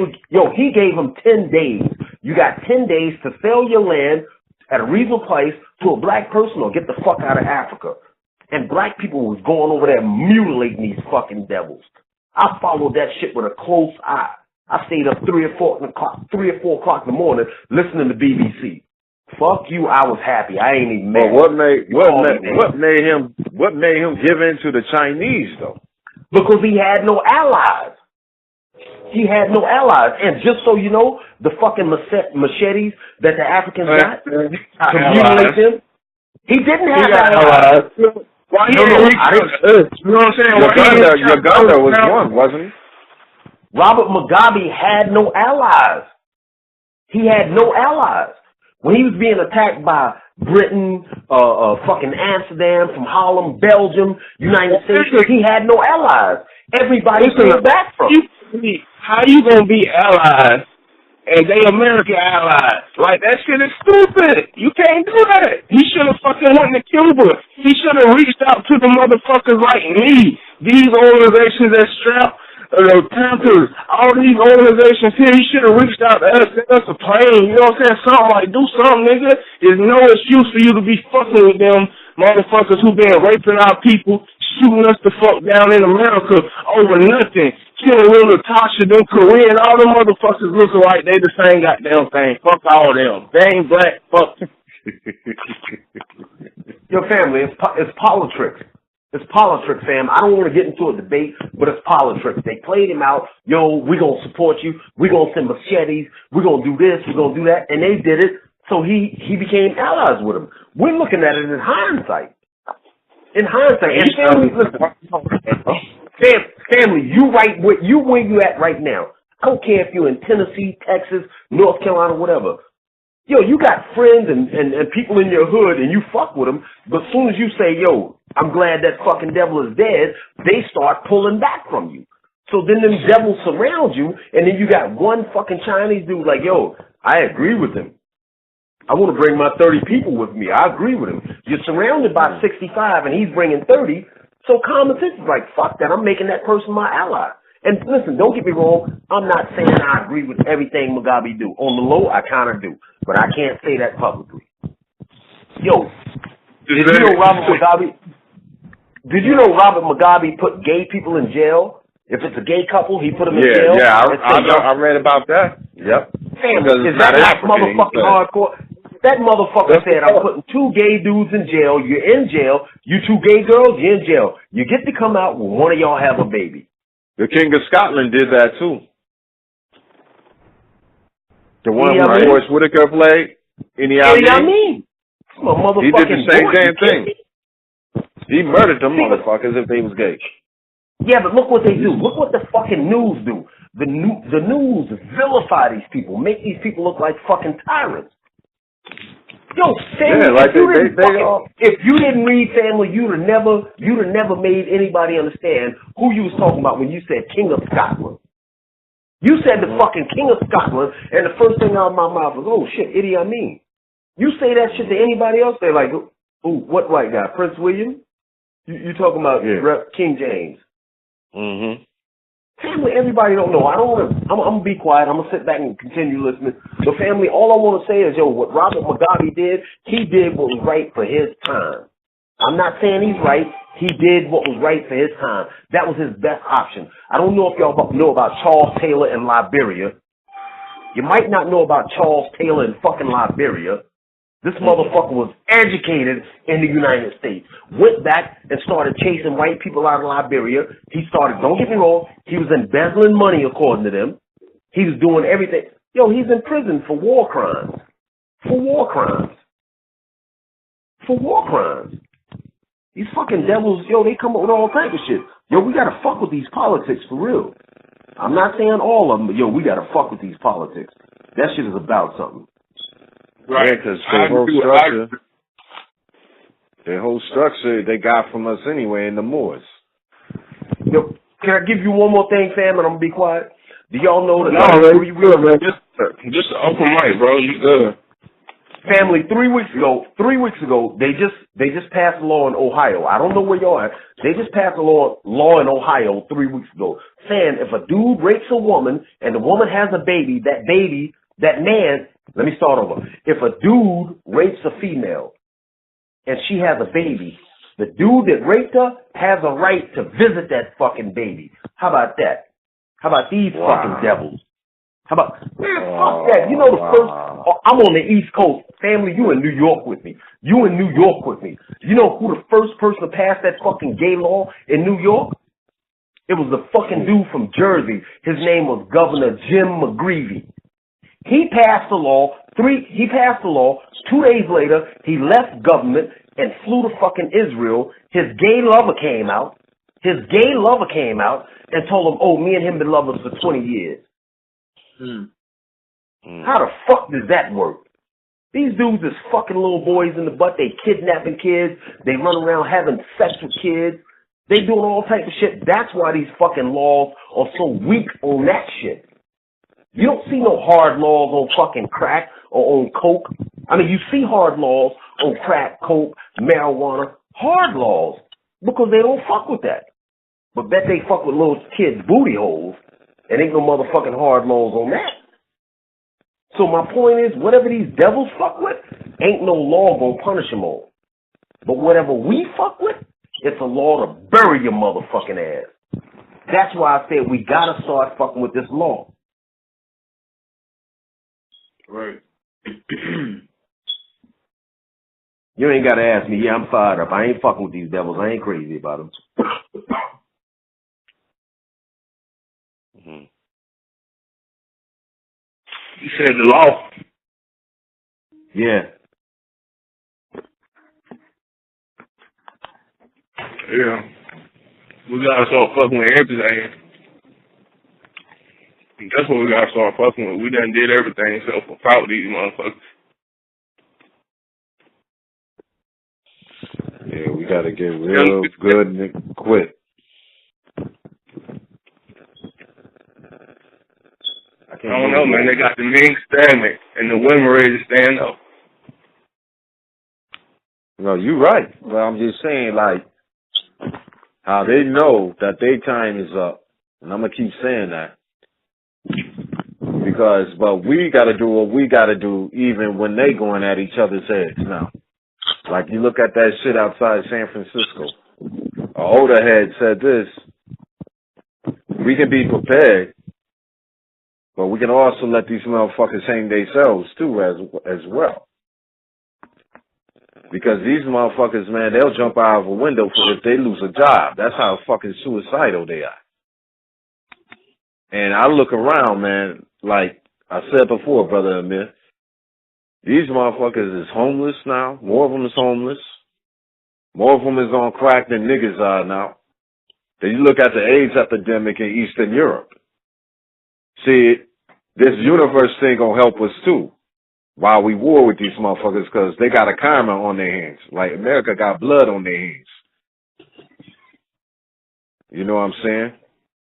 gave them 10 days. You got 10 days to sell your land at a reasonable price to a black person or get the fuck out of Africa. And black people was going over there mutilating these fucking devils. I followed that shit with a close eye. I stayed up 3 or 4 o'clock in the morning listening to BBC. Fuck you, I was happy. I ain't even mad. Well, what made him give in to the Chinese though? Because he had no allies. He had no allies. And just so you know, the fucking machetes that the Africans got to mutilate them, he didn't have allies. Why he didn't reach out? You know what I'm saying? Uganda was one, wasn't he? Robert Mugabe had no allies. He had no allies. When he was being attacked by Britain, fucking Amsterdam, from Holland, Belgium, United States, he had no allies. Everybody came back from him. How you gonna be allies and they American allies? Like, that shit is stupid. You can't do that. He should have fucking went to Cuba. He should have reached out to the motherfuckers like me. These organizations that strap the Panthers, all these organizations here, he should have reached out to us, sent us a plane, you know what I'm saying? Something like, do something, nigga. There's no excuse for you to be fucking with them motherfuckers who been raping our people, shooting us the fuck down in America over nothing. Killing little Tasha, them Korean, all them motherfuckers looking like they the same goddamn thing. Fuck all them. They ain't black, fuck. Your family, it's politics. It's politics, fam. I don't want to get into a debate, but it's politics. They played him out. Yo, we going to support you. We going to send machetes. We going to do this. We going to do that. And they did it. So he became allies with him. We're looking at it in hindsight. In hindsight. And family, listen. Family, you right where you at right now. I don't care if you're in Tennessee, Texas, North Carolina, whatever. Yo, you got friends and people in your hood and you fuck with them, but as soon as you say, yo, I'm glad that fucking devil is dead, they start pulling back from you. So then them devils surround you, and then you got one fucking Chinese dude like, yo, I agree with him. I want to bring my 30 people with me. I agree with him. You're surrounded by 65 and he's bringing 30, so common sense is like, fuck that, I'm making that person my ally. And listen, don't get me wrong, I'm not saying I agree with everything Mugabe do. On the low, I kind of do. But I can't say that publicly. Yo, did you know Robert Mugabe put gay people in jail? If it's a gay couple, he put them in jail? Yeah, I read about that. Yep. Damn, is that not motherfucking hardcore? That motherfucker said, I'm putting 2 gay dudes in jail. You're in jail. You 2 gay girls, you're in jail. You get to come out when one of y'all have a baby. The King of Scotland did that too. The one who Forrest Whitaker played. Idi Amin. He did the same damn thing. He murdered them motherfuckers if they was gay. Yeah, but look what they do. Look what the fucking news do. The news vilify these people, make these people look like fucking tyrants. Yo, family, if you didn't read Family, you'd have never made anybody understand who you was talking about when you said King of Scotland. You said the fucking King of Scotland, and the first thing out of my mouth was, oh shit, Idi Amin. You say that shit to anybody else, they're like, ooh, what white guy? Prince William? You talking about King James? Mm-hmm. Family, everybody don't know. I'm gonna be quiet. I'm gonna sit back and continue listening. So family, all I want to say is, yo, what Robert Mugabe did, he did what was right for his time. I'm not saying he's right. He did what was right for his time. That was his best option. I don't know if y'all know about Charles Taylor in Liberia. You might not know about Charles Taylor in fucking Liberia. This motherfucker was educated in the United States. Went back and started chasing white people out of Liberia. He started, don't get me wrong, he was embezzling money according to them. He was doing everything. Yo, he's in prison for war crimes. For war crimes. For war crimes. These fucking devils, yo, they come up with all type of shit. Yo, we gotta fuck with these politics for real. I'm not saying all of them, but yo, we gotta fuck with these politics. That shit is about something. Right, because their whole structure they got from us anyway in the Moors. Yo, can I give you one more thing, fam, and I'm gonna be quiet? Do y'all know that? No, man, you good, man. Just open mic, bro. You good. Family, 3 weeks ago, they just passed a law in Ohio. I don't know where y'all are. They just passed a law in Ohio 3 weeks ago, saying if a dude rapes a woman and the woman has a baby, that man Let me start over. If a dude rapes a female and she has a baby, the dude that raped her has a right to visit that fucking baby. How about that? How about these fucking devils? How about, man, fuck that. You know the first, I'm on the East Coast. Family, you in New York with me. You in New York with me. You know who the first person to pass that fucking gay law in New York? It was the fucking dude from Jersey. His name was Governor Jim McGreevey. He passed the law. 2 days later, he left government and flew to fucking Israel. His gay lover came out and told him, oh, me and him been lovers for 20 years. How the fuck does that work? These dudes is fucking little boys in the butt. They kidnapping kids. They run around having sex with kids. They doing all type of shit. That's why these fucking laws are so weak on that shit. You don't see no hard laws on fucking crack or on coke. I mean, you see hard laws on crack, coke, marijuana. Hard laws. Because they don't fuck with that. But bet they fuck with little kids' booty holes. And ain't no motherfucking hard laws on that. So my point is, whatever these devils fuck with, ain't no law gonna punish them all. But whatever we fuck with, it's a law to bury your motherfucking ass. That's why I said we gotta start fucking with this law. Right. You ain't gotta ask me. Yeah, I'm fired up. I ain't fucking with these devils. I ain't crazy about them. You said the law. Yeah. Yeah. We gotta start fucking with everything. That's what we gotta start fucking with. We done did everything except for fight with these motherfuckers. Yeah, we gotta get real good and quit. I don't know, man. They got the men stagnant and the women ready to stand up. No, you're right. Well, I'm just saying, like, how they know that their time is up. And I'm going to keep saying that. But we got to do what we got to do even when they going at each other's heads now. Like, you look at that shit outside San Francisco. An older head said this. We can be prepared, but we can also let these motherfuckers hang themselves, too, as well. Because these motherfuckers, man, they'll jump out of a window if they lose a job. That's how fucking suicidal they are. And I look around, man, like I said before, Brother Amir, these motherfuckers is homeless now. More of them is homeless. More of them is on crack than niggas are now. Then you look at the AIDS epidemic in Eastern Europe. See, this universe thing gonna help us too. While we war with these motherfuckers, because they got a karma on their hands. Like America got blood on their hands. You know what I'm saying?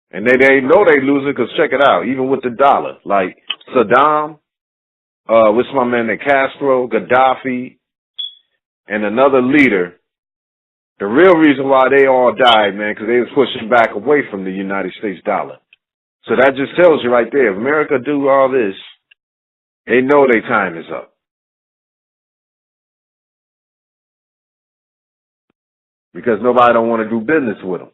And they know they losing because check it out. Even with the dollar, like Saddam, what's my man, Castro, Gaddafi, and another leader. The real reason why they all died, man, because they was pushing back away from the United States dollar. So that just tells you right there, if America do all this, they know their time is up. Because nobody don't want to do business with them.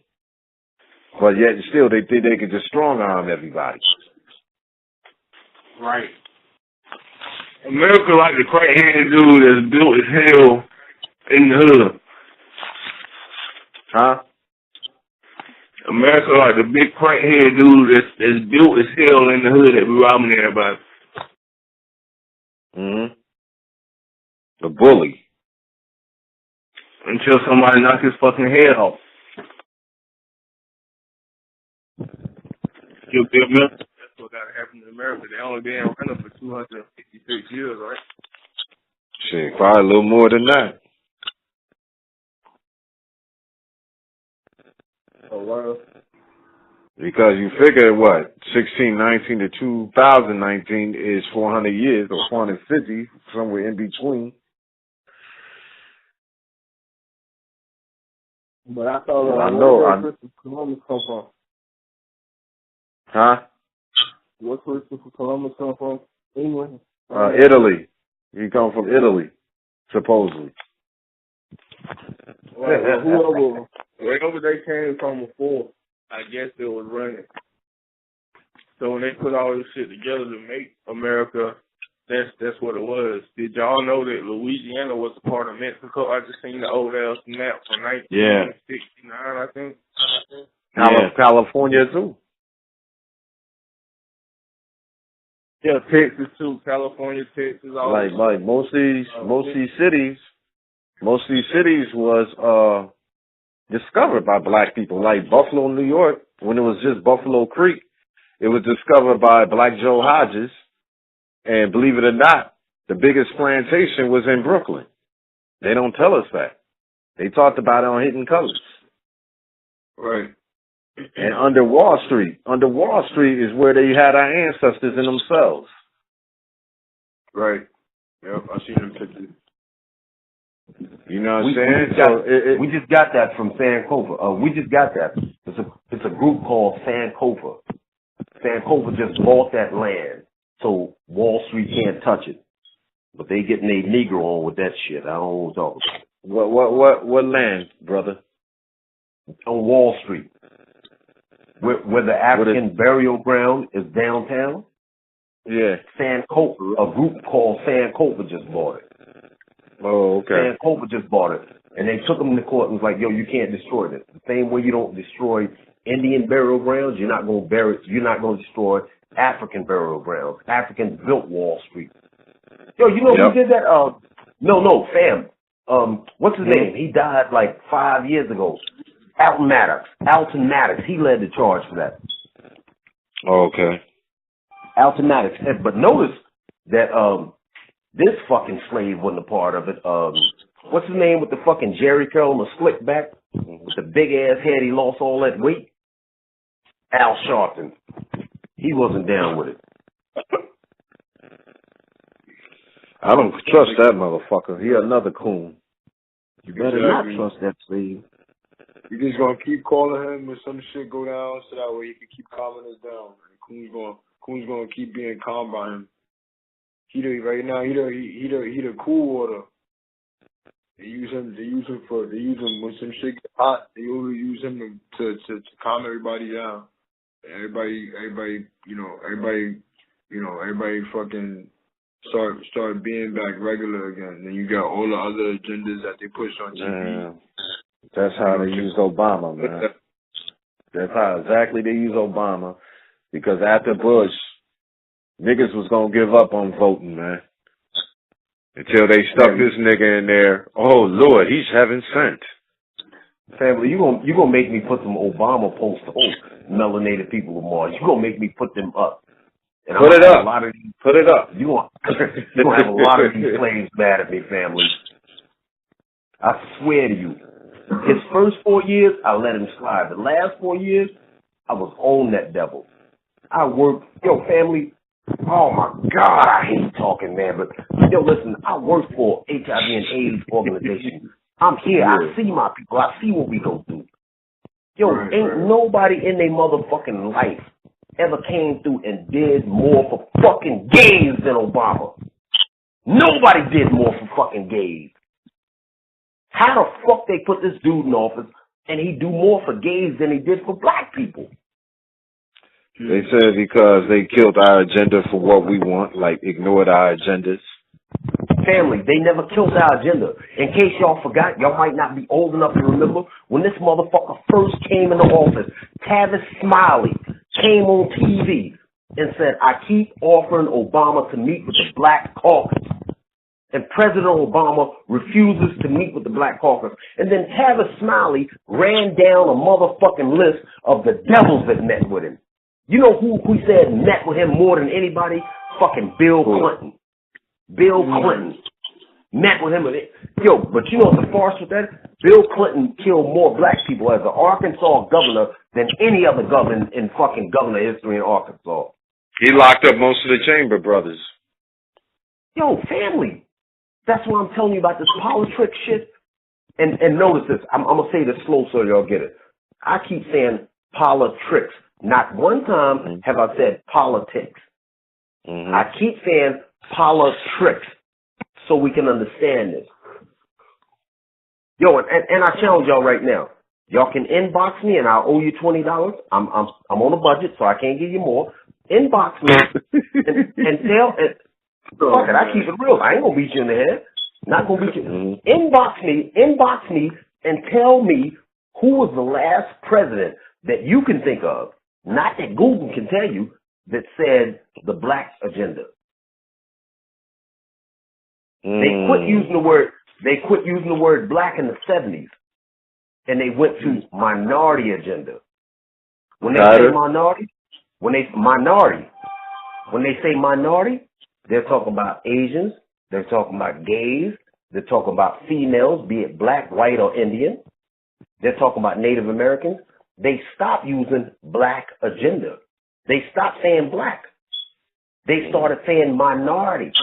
But yet still, they think they can just strong arm everybody. Right. America like the crackhead dude that's built as hell in the hood. Huh? America like the big crackhead dude that's built as hell in the hood that be robbing everybody. Mm-hmm. The bully. Until somebody knock his fucking head off. That's what got to happen in America. They only been running for 256 years, right? Shit, probably a little more than that. Oh, wow. Because you figure what, 1619 to 2019 is 400 years or 450, somewhere in between. But I thought I know. Christopher Columbus come from? Huh? Where Christopher Columbus come from? England. Italy. He come from Italy, supposedly. Well, wherever they came from before, I guess it was running. So when they put all this shit together to make America, that's what it was. Did y'all know that Louisiana was a part of Mexico? I just seen the old ass map from 1969, I think. California too. Yeah, Texas too, California, Texas. All Like most of these cities was discovered by black people. Like Buffalo, New York, when it was just Buffalo Creek, it was discovered by Black Joe Hodges. And believe it or not, the biggest plantation was in Brooklyn. They don't tell us that. They talked about it on Hidden Colors. Right. And under Wall Street is where they had our ancestors in themselves. Right. Yep, I seen them pictures. You know what I'm saying? We just got that from Sankofa. We just got that. It's a group called Sankofa. Sankofa just bought that land, so Wall Street can't touch it. But they getting a Negro on with that shit. I don't know what talking about. What land, brother? On Wall Street. Where the African burial ground is downtown. Yeah. Sankofa, a group called Sankofa just bought it. Oh, okay. Sankofa just bought it. And they took them to court and was like, yo, you can't destroy this. The same way you don't destroy Indian burial grounds, you're not going to destroy African burial grounds. Africans built Wall Street. Yo, you know who did that? No, fam. What's his name? He died like 5 years ago. Alton Maddox. He led the charge for that. Oh, okay. Alton Maddox. But notice that this fucking slave wasn't a part of it. What's his name with the fucking Jerry curl and the slick back? With the big ass head, he lost all that weight. Al Sharpton. He wasn't down with it. I don't trust that motherfucker. He another coon. You better not trust that slave. You just gonna keep calling him when some shit go down, so that way he can keep calming us down. And Coon's gonna keep being calm by him. He the cool water. They use him when some shit get hot. They always use him to calm everybody down. Everybody fucking start being back regular again. Then you got all the other agendas that they push on TV. That's how they use Obama, man. That's how exactly they use Obama. Because after Bush, niggas was gonna give up on voting, man. Until they stuck this nigga in there. Oh Lord, he's heaven sent. Family, you gonna make me put some Obama posts on melanated people of Mars. You gonna make me put them up. And put it up. Put it up. You gonna have a lot of these slaves mad at me, family. I swear to you. His first 4 years, I let him slide. The last 4 years, I was on that devil. I worked, family. Oh my God, I hate talking, man. But listen, I work for HIV and AIDS organization. I'm here. I see my people. I see what we go through. Ain't nobody in their motherfucking life ever came through and did more for fucking gays than Obama. Nobody did more for fucking gays. How the fuck they put this dude in office and he do more for gays than he did for black people? They said because they killed our agenda for what we want, like ignored our agendas. Family, they never killed our agenda. In case y'all forgot, y'all might not be old enough to remember, when this motherfucker first came into office, Tavis Smiley came on TV and said, I keep offering Obama to meet with the Black Caucus. And President Obama refuses to meet with the Black Caucus. And then Tavis Smiley ran down a motherfucking list of the devils that met with him. You know who said met with him more than anybody? Fucking Bill Clinton. Bill Clinton met with him. But you know what the farce with that? Bill Clinton killed more black people as an Arkansas governor than any other governor in fucking governor history in Arkansas. He locked up most of the Chamber brothers. Family. That's what I'm telling you about this politics shit. And notice this. I'm going to say this slow so y'all get it. I keep saying politics. Not one time have I said politics. I keep saying politics so we can understand this. Yo, and I challenge y'all right now. Y'all can inbox me and I'll owe you $20. I'm on a budget, so I can't give you more. Inbox me and tell it. Fuck it, I keep it real. I ain't gonna beat you in the head. Not gonna beat you. Inbox me and tell me who was the last president that you can think of, not that Google can tell you, that said the black agenda. They quit using the word black in the 70s, and they went to minority agenda. When they say minority, when they say minority, they're talking about Asians, they're talking about gays, they're talking about females, be it black, white, or Indian. They're talking about Native Americans. They stopped using black agenda. They stopped saying black. They started saying minority.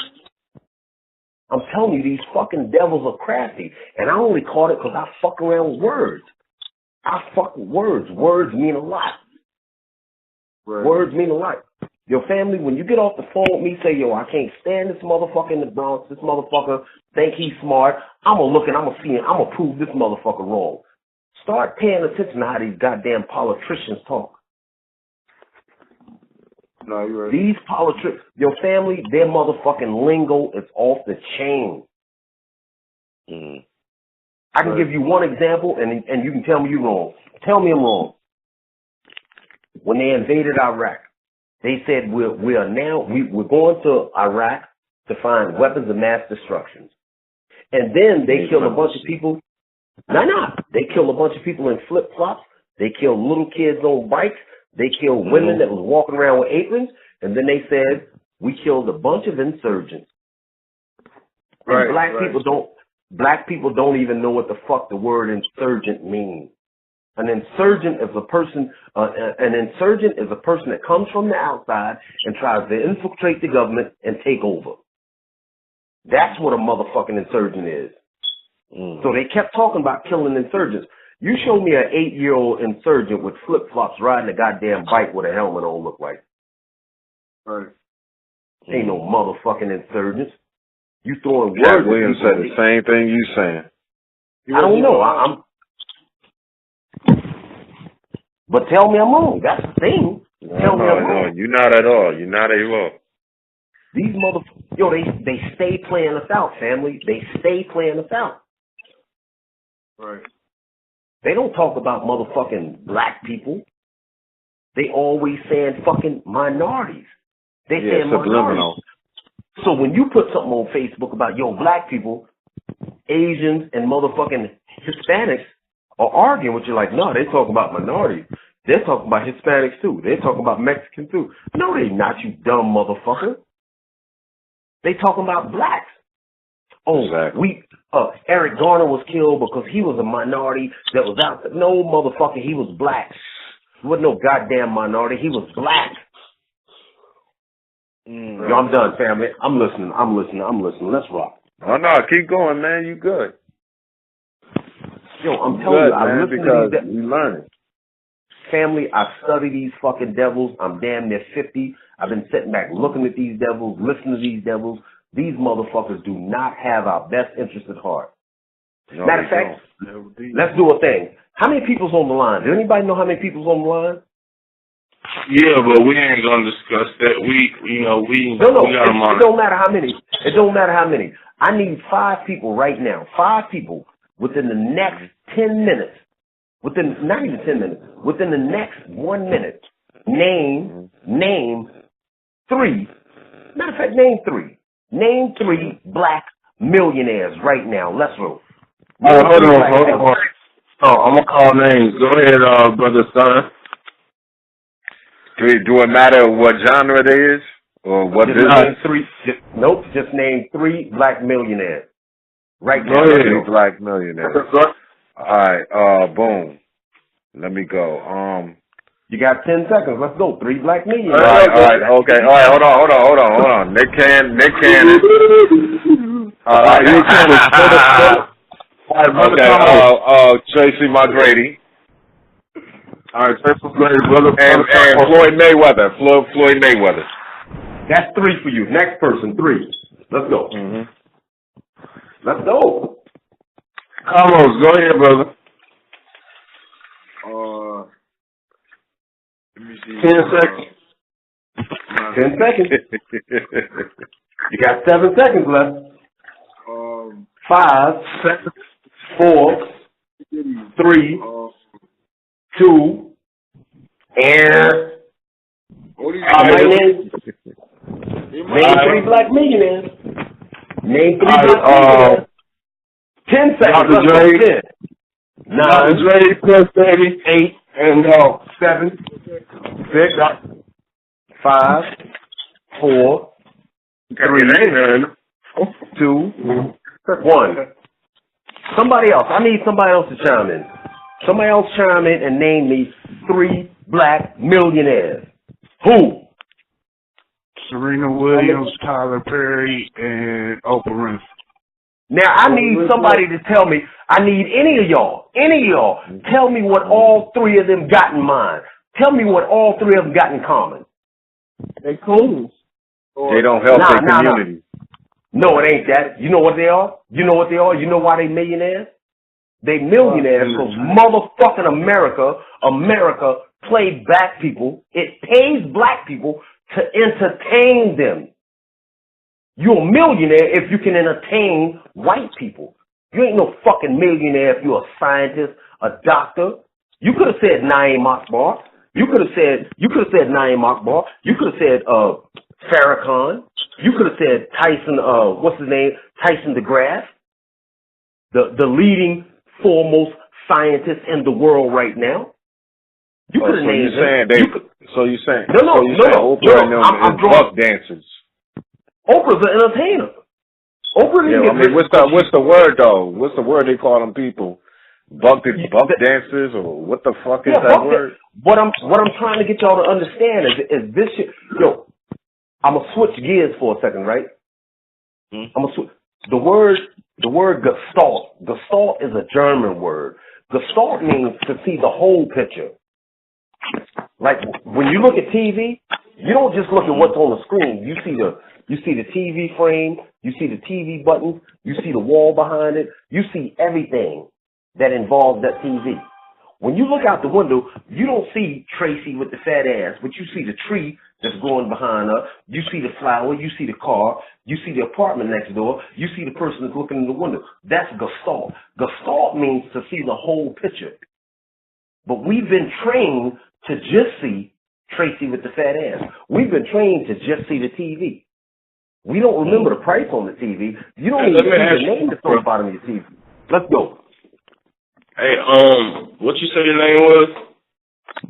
I'm telling you, these fucking devils are crafty. And I only caught it because I fuck around with words. I fuck with words. Words mean a lot. Right. Words mean a lot. Your family, when you get off the phone with me, say, yo, I can't stand this motherfucker in the Bronx. This motherfucker think he's smart. I'm going to look and I'm going to see him. I'm going to prove this motherfucker wrong. Start paying attention to how these goddamn politicians talk. No, you're right. These politicians, your family, their motherfucking lingo is off the chain. I can give you one example, and you can tell me you're wrong. Tell me I'm wrong. When they invaded Iraq, they said we're going to Iraq to find weapons of mass destruction. And then they killed a bunch of people. They killed a bunch of people in flip-flops. They killed little kids on bikes. They killed women that was walking around with aprons. And then they said, we killed a bunch of insurgents. Right, and black people don't even know what the fuck the word insurgent means. An insurgent is a person that comes from the outside and tries to infiltrate the government and take over. That's what a motherfucking insurgent is. So they kept talking about killing insurgents. You show me an 8-year-old insurgent with flip-flops riding a goddamn bike with a helmet on look like. Right. Ain't no motherfucking insurgents. You throwing words. Jack Williams said the same thing you saying. I don't know. But tell me I'm wrong. That's the thing. Tell me I'm wrong. No, you're not at all. You're not at all. These motherfuckers, yo, they stay playing us out, family. They stay playing us out. Right. They don't talk about motherfucking black people. They always saying fucking minorities. They saying minorities. So when you put something on Facebook about, yo, black people, Asians, and motherfucking Hispanics are arguing with you like, no, they talking about minorities. They're talking about Hispanics too. They're talking about Mexicans too. No, they not, you dumb motherfucker. They talking about blacks. Oh, exactly. Eric Garner was killed because he was a minority that was out there. No, motherfucker, he was black. He wasn't no goddamn minority. He was black. Yo, I'm done, family. I'm listening. Let's rock. Oh, no, keep going, man. You good. Yo, I'm telling you, I listen to these you learning. Family, I study these fucking devils. I'm damn near 50. I've been sitting back looking at these devils, listening to these devils. These motherfuckers do not have our best interest at heart. No, matter of fact, let's do a thing. How many people's on the line? Does anybody know how many people's on the line? Yeah, but we ain't gonna discuss that. We got them on. It don't matter how many. It don't matter how many. I need 5 people right now. 5 people within the next 10 minutes. Not even 10 minutes. Within the next 1 minute. Name 3. Matter of fact, name 3. Name 3 black millionaires right now. Let's roll. Oh, hold on. Oh, I'm gonna call names. Go ahead, brother son. Do it matter what genre it is or what business? Just name 3 black millionaires. Right now. Go ahead. 3 black millionaires. All right. Boom. Let me go. You got 10 seconds. Let's go. 3 black millionaires. All right. Okay. All right. Hold on. Nick Cannon. All right. Nick Cannon. Okay. Tracy McGrady. All right, Tracy McGrady, brother. And Floyd Mayweather. Floyd Mayweather. That's 3 for you. Next person, 3. Let's go. Let's go. Carlos, go ahead, brother. Let me see. 10 seconds. 10 seconds. You got 7 seconds left. 5, 4, 3, 2, and name 3 black millionaires. Name 3 black millionaires. 10 seconds. Dr. Dre. 10, 9, Dr. Dre, Plus 30, 8, and 7, 6, 5, 4, 3, 2, 1. Somebody else. I need somebody else to chime in. Somebody else chime in and name me 3 black millionaires. Who? Serena Williams, Tyler Perry, and Oprah Winfrey. Now, I need somebody to tell me, I need any of y'all, tell me what all 3 of them got in mind. Tell me what all 3 of them got in common. they cool. They don't help their community. No, it ain't that. You know what they are? You know what they are? You know why they millionaires? They millionaires because motherfucking America played black people. It pays black people to entertain them. You're a millionaire if you can entertain white people. You ain't no fucking millionaire if you're a scientist, a doctor. You could have said Naeem Akbar. You could have said Naeem Akbar. You could have said Farrakhan. You could have said Tyson. What's his name? Tyson DeGrasse. The leading foremost scientist in the world right now. You could have named him. So you're saying no. Oprah and them is buck dancers. Oprah's an entertainer. Oprah didn't I mean, what's the word though? What's the word they call them people? Buck dancers, or what the fuck is that word? What I'm trying to get y'all to understand is this shit. Yo, I'm gonna switch gears for a second, right? I'm gonna switch. The word Gestalt. Gestalt is a German word. Gestalt means to see the whole picture. Like when you look at TV, you don't just look at what's on the screen. You see the TV frame, you see the TV buttons, you see the wall behind it, you see everything that involves that TV. When you look out the window, you don't see Tracy with the fat ass, but you see the tree that's growing behind her, you see the flower, you see the car, you see the apartment next door, you see the person that's looking in the window. That's Gestalt. Gestalt means to see the whole picture. But we've been trained to just see Tracy with the fat ass. We've been trained to just see the TV. We don't remember the price on the TV. You don't even see the name that's on the bottom of your TV. Let's go. Hey, what you say your name was?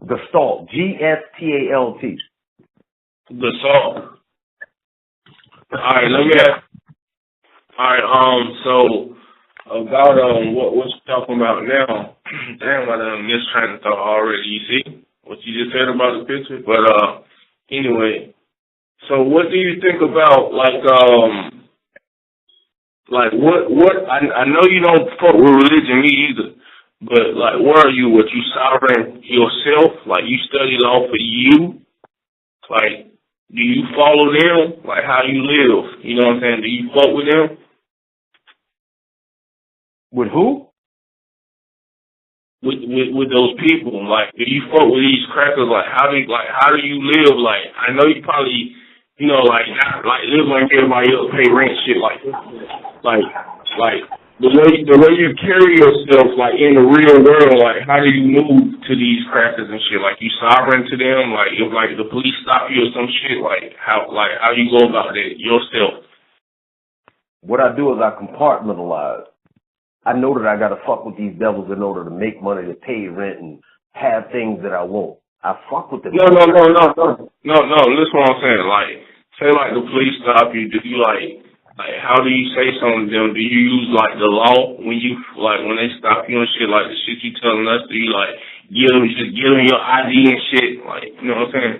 Gestalt. Gstalt. Gestalt. Alright, let me ask. Alright, so about what you're talking about now. Damn, I done missed train of thought already. You see what you just said about the picture? But anyway, so what do you think about like what I know you don't fuck with religion, me either. But like, where are you? What, you sovereign yourself? Like, you study law for you? Like, do you follow them? Like, how you live? You know what I'm saying? Do you fuck with them? With who? With those people. Like, do you fuck with these crackers? Like, how do you live? Like, I know you probably, you know, like live like everybody else, pay rent, shit like the way you carry yourself, like, in the real world, like, how do you move to these crackers and shit? Like, you sovereign to them? Like, if, like, the police stop you or some shit, like, how you go about that yourself? What I do is I compartmentalize. I know that I got to fuck with these devils in order to make money, to pay rent, and have things that I want. I fuck with them. No. Listen what I'm saying. Like, say, like, the police stop you. Do you, like, how do you say something to them? Do you use, like, the law when they stop you and shit, like the shit you telling us? Do you, like, give them your ID and shit? Like, you know what I'm saying?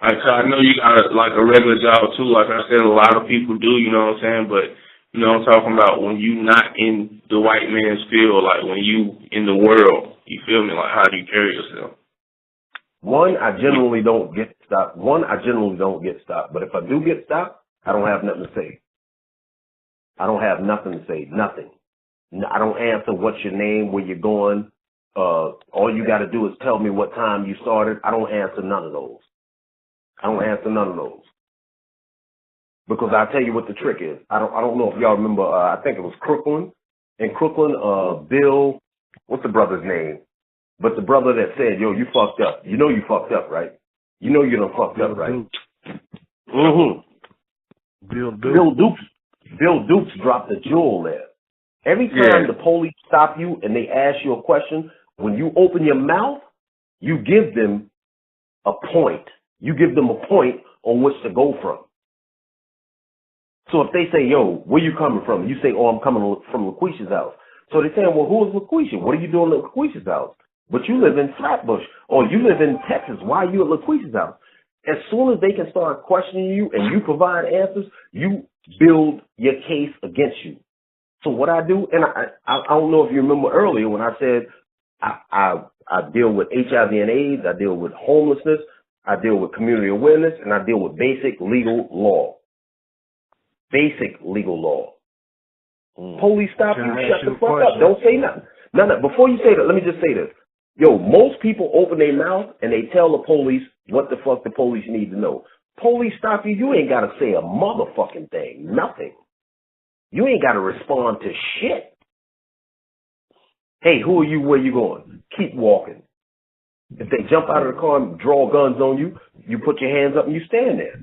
Like, 'cause I know you got, like, a regular job, too. Like I said, a lot of people do, you know what I'm saying? But, you know what I'm talking about, when you not in the white man's field, like, when you in the world, you feel me? Like, how do you carry yourself? One, I generally don't get stopped. One, I generally don't get stopped. But if I do get stopped, I don't have nothing to say. I don't have nothing to say. Nothing. I don't answer what's your name, where you're going. All you got to do is tell me what time you started. I don't answer none of those. I don't answer none of those. Because I'll tell you what the trick is. I don't know if y'all remember, I think it was Crooklyn. In Crooklyn, Bill, what's the brother's name? But the brother that said, yo, you fucked up. You know you fucked up, right? You know you done fucked up, right? Mm-hmm. Bill Dukes dropped a jewel there. Every time the police stop you and they ask you a question, when you open your mouth, you give them a point. You give them a point on which to go from. So if they say, yo, where you coming from? You say, oh, I'm coming from LaQuisha's house. So they say, well, who is LaQuisha? What are you doing at LaQuisha's house? But you live in Flatbush, or you live in Texas. Why are you at LaQuisha's house? As soon as they can start questioning you and you provide answers, you build your case against you. So what I do, and I don't know if you remember earlier when I said I deal with HIV and AIDS, I deal with homelessness, I deal with community awareness, and I deal with basic legal law. Basic legal law. Police stop you, shut the fuck up. Don't say nothing. No. Before you say that, let me just say this. Yo, most people open their mouth and they tell the police what the fuck the police need to know. Police stop you, you ain't got to say a motherfucking thing. Nothing. You ain't got to respond to shit. Hey, who are you? Where you going? Keep walking. If they jump out of the car and draw guns on you, you put your hands up and you stand there.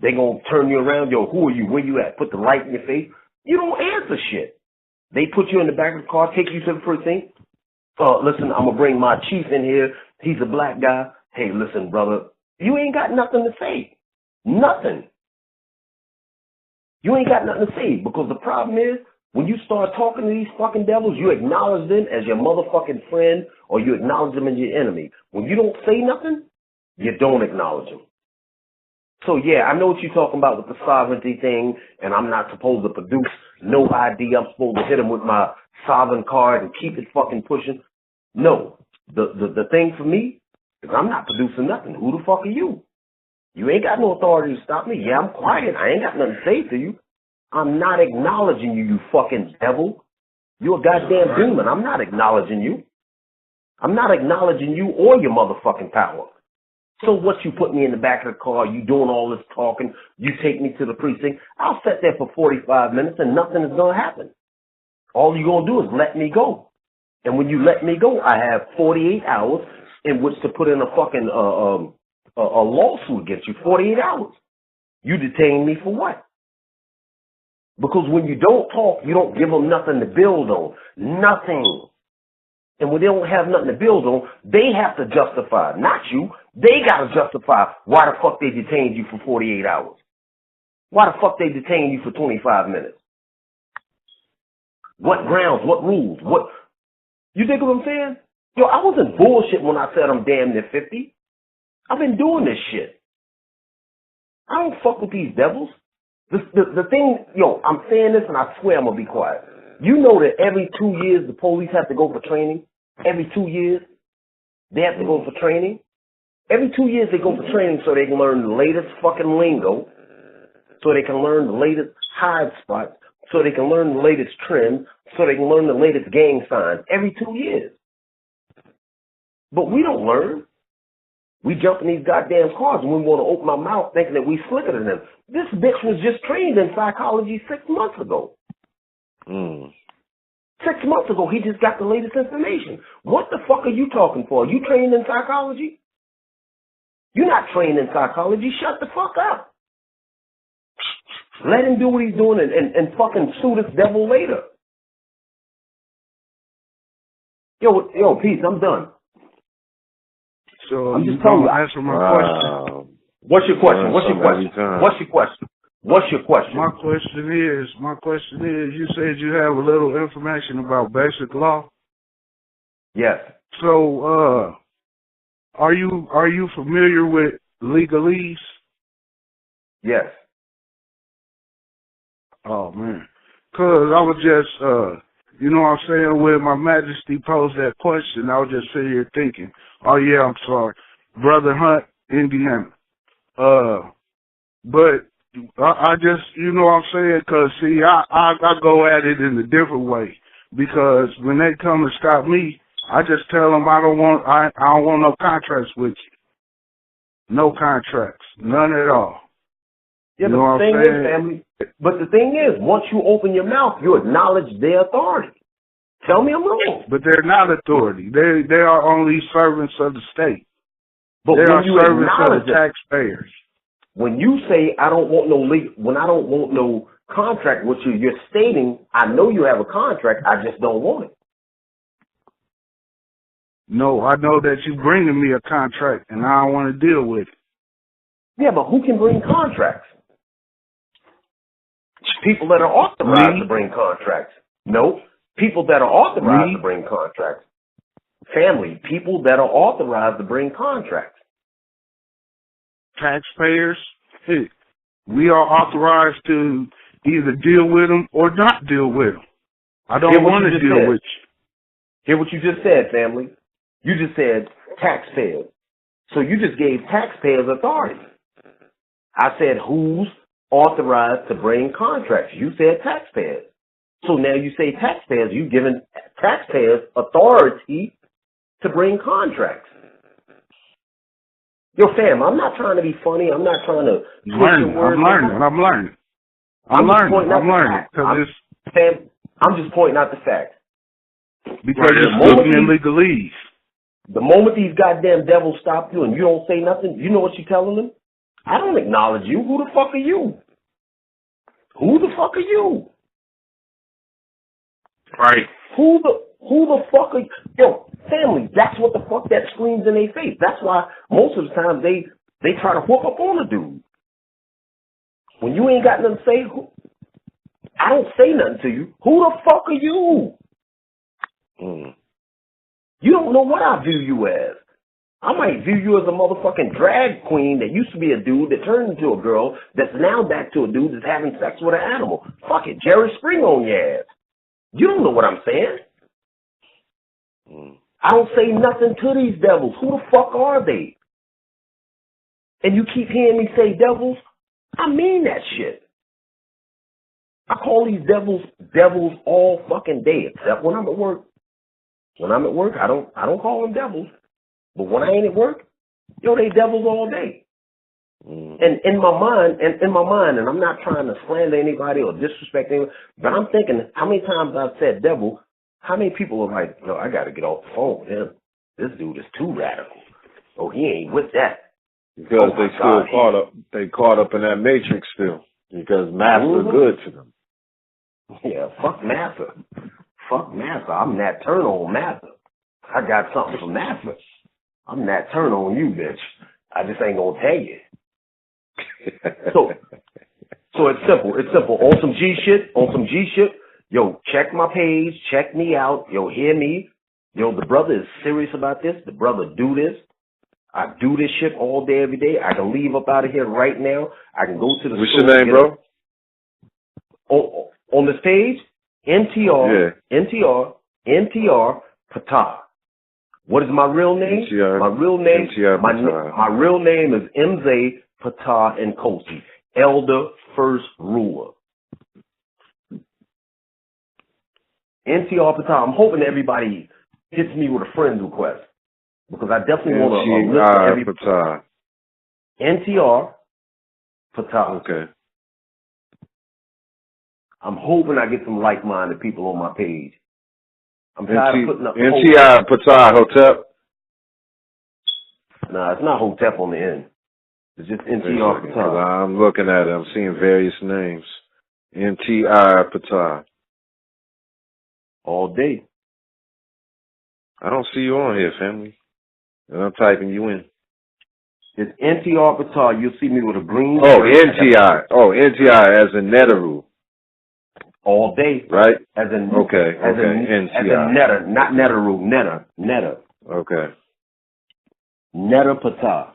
They gonna turn you around. Yo, who are you? Where you at? Put the light in your face. You don't answer shit. They put you in the back of the car, take you to the precinct. Listen, I'm gonna bring my chief in here. He's a black guy. Hey, listen, brother, you ain't got nothing to say. Nothing. You ain't got nothing to say, because the problem is, when you start talking to these fucking devils, you acknowledge them as your motherfucking friend, or you acknowledge them as your enemy. When you don't say nothing, you don't acknowledge them. So yeah, I know what you're talking about with the sovereignty thing, and I'm not supposed to produce no ID. I'm supposed to hit them with my sovereign card and keep it fucking pushing. No, the thing for me is I'm not producing nothing. Who the fuck are you? You ain't got no authority to stop me. Yeah, I'm quiet. I ain't got nothing to say to you. I'm not acknowledging you, you fucking devil. You're a goddamn demon. I'm not acknowledging you. I'm not acknowledging you or your motherfucking power. So what, you put me in the back of the car, you doing all this talking, you take me to the precinct, I'll sit there for 45 minutes and nothing is going to happen. All you're going to do is let me go. And when you let me go, I have 48 hours in which to put in a fucking a lawsuit against you. 48 hours. You detain me for what? Because when you don't talk, you don't give them nothing to build on. Nothing. And when they don't have nothing to build on, they have to justify, not you. They got to justify why the fuck they detained you for 48 hours. Why the fuck they detained you for 25 minutes? What grounds? What rules? What? You think what I'm saying? Yo, I wasn't bullshit when I said I'm damn near 50. I've been doing this shit. I don't fuck with these devils. The thing, yo, I'm saying this and I swear I'm going to be quiet. You know that every 2 years the police have to go for training? Every 2 years they have to go for training? Every 2 years they go for training so they can learn the latest fucking lingo, so they can learn the latest hide spots, so they can learn the latest trends, so they can learn the latest gang signs. Every 2 years. But we don't learn. We jump in these goddamn cars and we want to open our mouth thinking that we slicker than them. This bitch was just trained in psychology 6 months ago. 6 months ago, he just got the latest information. What the fuck are you talking for? Are you trained in psychology? You're not trained in psychology. Shut the fuck up. Let him do what he's doing and fucking sue this devil later. Yo, peace, I'm done. So I'm just telling you. Answer my question. What's your question? What's your question? What's your question? What's your question? My question is, you said you have a little information about basic law. Yes. So, are you familiar with legalese? Yes. Oh man, 'cause I was just, you know what I'm saying, when my Majesty posed that question, I was just sitting here thinking, oh yeah, I'm sorry, Brother Hunt, Indiana. But I just, you know what I'm saying? Because, see, I go at it in a different way. Because when they come and stop me, I just tell them I don't want no contracts with you. No contracts. None at all. Yeah, you know but what the thing I'm is, saying? family, but the thing is, once you open your mouth, you acknowledge their authority. Tell me I'm wrong. But they're not authority. They are only servants of the state. But They when are you servants of acknowledge the it, taxpayers. when you say I don't want no when I don't want no contract with you, you're stating I know you have a contract, I just don't want it. No, I know that you bringing me a contract, and I don't want to deal with it. Yeah, but who can bring contracts? People that are authorized to bring contracts. No, people that are authorized to bring contracts. Family, people that are authorized to bring contracts. Taxpayers, hey, we are authorized to either deal with them or not deal with them. I don't want to deal with you. Hear what you just said, family. You just said taxpayers. So you just gave taxpayers authority. I said who's authorized to bring contracts. You said taxpayers. So now you say taxpayers. You've given taxpayers authority to bring contracts. Yo, fam, I'm not trying to be funny. I'm not trying to twist your words. I'm learning. Fam, I'm just pointing out the facts. Because it's looking in legalese. The moment these goddamn devils stop you and you don't say nothing, you know what you're telling them? I don't acknowledge you. Who the fuck are you? Who the fuck are you? Right. Who the fuck are you? Yo, family, that's what the fuck that screams in their face. That's why most of the time they try to whoop up on a dude. When you ain't got nothing to say, I don't say nothing to you. Who the fuck are you? You don't know what I view you as. I might view you as a motherfucking drag queen that used to be a dude that turned into a girl that's now back to a dude that's having sex with an animal. Fuck it, Jerry Springer on your ass. You don't know what I'm saying. I don't say nothing to these devils. Who the fuck are they? And you keep hearing me say devils. I mean that shit. I call these devils all fucking day, except when I'm at work. When I'm at work, I don't call them devils. But when I ain't at work, yo, they devils all day. And in my mind, and I'm not trying to slander anybody or disrespect anyone, but I'm thinking how many times I've said devil, how many people are like, yo, I got to get off the phone with him. This dude is too radical. Oh, he ain't with that. Because they still caught up in that matrix still. Because Master good to them. Yeah, fuck Master. Fuck Master. I'm that turn on Master. I got something for Master. I'm that turn on you, bitch. I just ain't gonna tell you. So it's simple. It's simple. On some G shit. Yo, check my page. Check me out. Yo, hear me. Yo, the brother is serious about this. The brother do this. I do this shit all day, every day. I can leave up out of here right now. I can go to the What's store. Your name, bro? On this page, NTR Patah. What is my real name? My real name is Mza Patah Nkosi, Elder First Ruler. NTR Patah. I'm hoping everybody hits me with a friend request because I definitely want to list everybody. NTR Patah. Okay. I'm hoping I get some like-minded people on my page. I'm tired of putting up NTR Patah Hotep. Nah, it's not Hotep on the end. It's just NTR Patah. I'm looking at it. I'm seeing various names. NTR Patah. All day. I don't see you on here, family. And I'm typing you in. It's NTR Patah. You'll see me with a green. Oh, NTR. Oh, NTR as in Neteru. All day. Right? As in NTR. As in Netta, not Neteru. Netta. Okay. Netta Patah.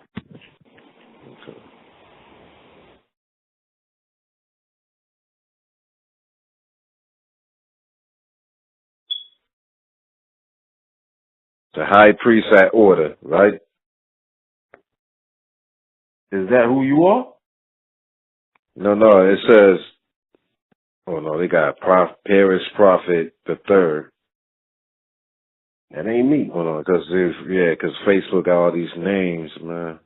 The high priest at order, right? Is that who you are? No, it says, oh no, they got Paris Prophet the Third. That ain't me. Hold on, because Facebook got all these names, man.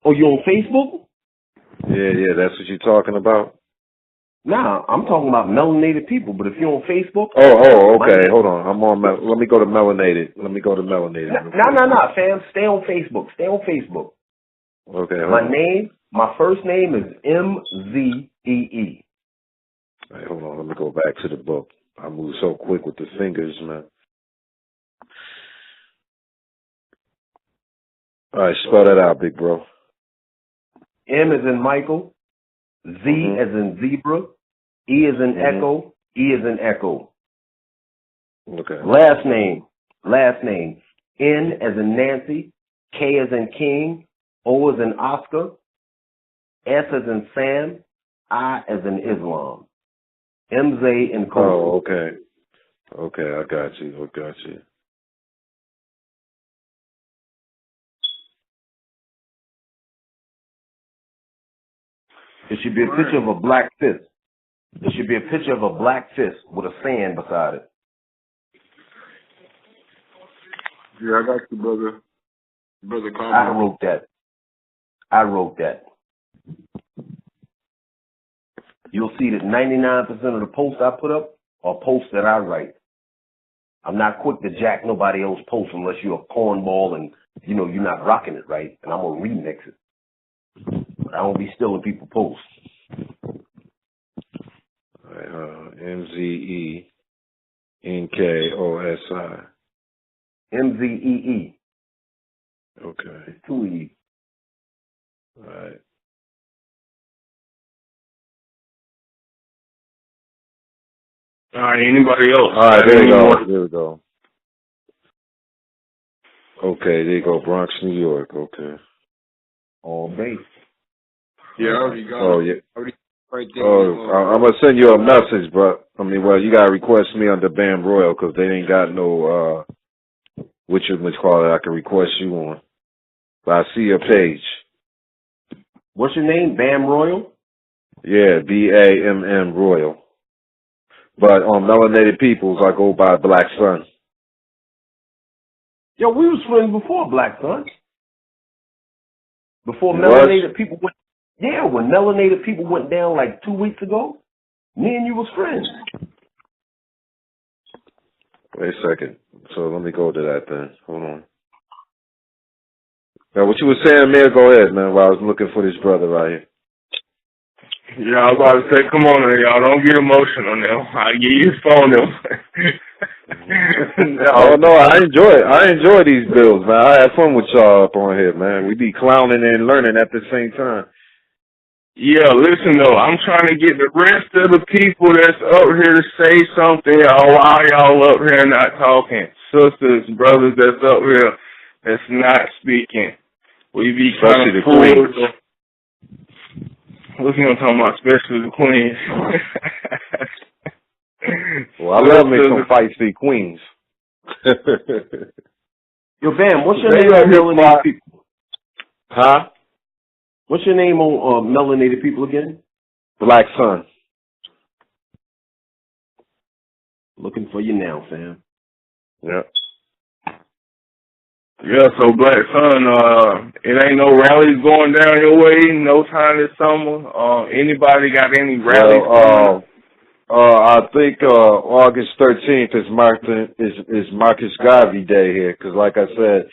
Oh, you on Facebook? Yeah, that's what you're talking about? Nah, I'm talking about melanated people, but if you're on Facebook... Oh, okay, hold on. I'm on, let me go to melanated. Nah, fam. Stay on Facebook. Okay, My first name is MZEE. All right, hold on, let me go back to the book. I move so quick with the fingers, man. All right, spell that out, big bro. M as in Michael, Z as in zebra, E as in echo, E as in echo. Okay. Last name, N as in Nancy, K as in King, O as in Oscar, S as in Sam, I as in Islam. MZ and Cole. Oh, okay. Okay, I got you. It should be a picture of a black fist. There should be a picture of a black fist with a sand beside it. Yeah, I got you, brother. Brother, I wrote that. You'll see that 99% of the posts I put up are posts that I write. I'm not quick to jack nobody else's post unless you're a cornball and, you're not rocking it right, and I'm going to remix it. But I don't be stealing people's posts. All right, MZENKOSI. MZEE. Okay. It's 2 E's. All right. All right, anybody else? All right, there we go. Okay, there you go. Bronx, New York. Okay. All base. Yeah, I already got it. Oh, yeah. Right there. I'm going to send you a message, bro. You got to request me under Bam Royal because they ain't got no, I can request you on. But I see your page. What's your name? Bam Royal? Yeah, BAMM Royal. But on Melanated Peoples, I go by Black Sun. Yo, we was friends before Black Sun. Before melanated people went... Yeah, when melanated people went down like 2 weeks ago, me and you was friends. Wait a second. So let me go to that then. Hold on. Now, what you were saying, Mayor, go ahead, man, while I was looking for this brother right here. Yeah, I was about to say, come on, y'all, don't get emotional now. I'll give you his phone number. Oh, no, I enjoy these bills, man. I have fun with y'all up on here, man. We be clowning and learning at the same time. Yeah, listen, though, I'm trying to get the rest of the people that's up here to say something while y'all up here not talking. Sisters, brothers that's up here that's not speaking. We be kind of fooled. Listen, I'm talking about, especially the queens. Well, I love me some feisty queens. Yo, Bam, what's your name on melanated people? Huh? What's your name on melanated people again? Black Sun. Looking for you now, fam. Yep. Yeah, so Black Sun, it ain't no rallies going down your way, no time this summer. Anybody got any rallies? I think August 13th is Marcus Garvey Day here, because like I said,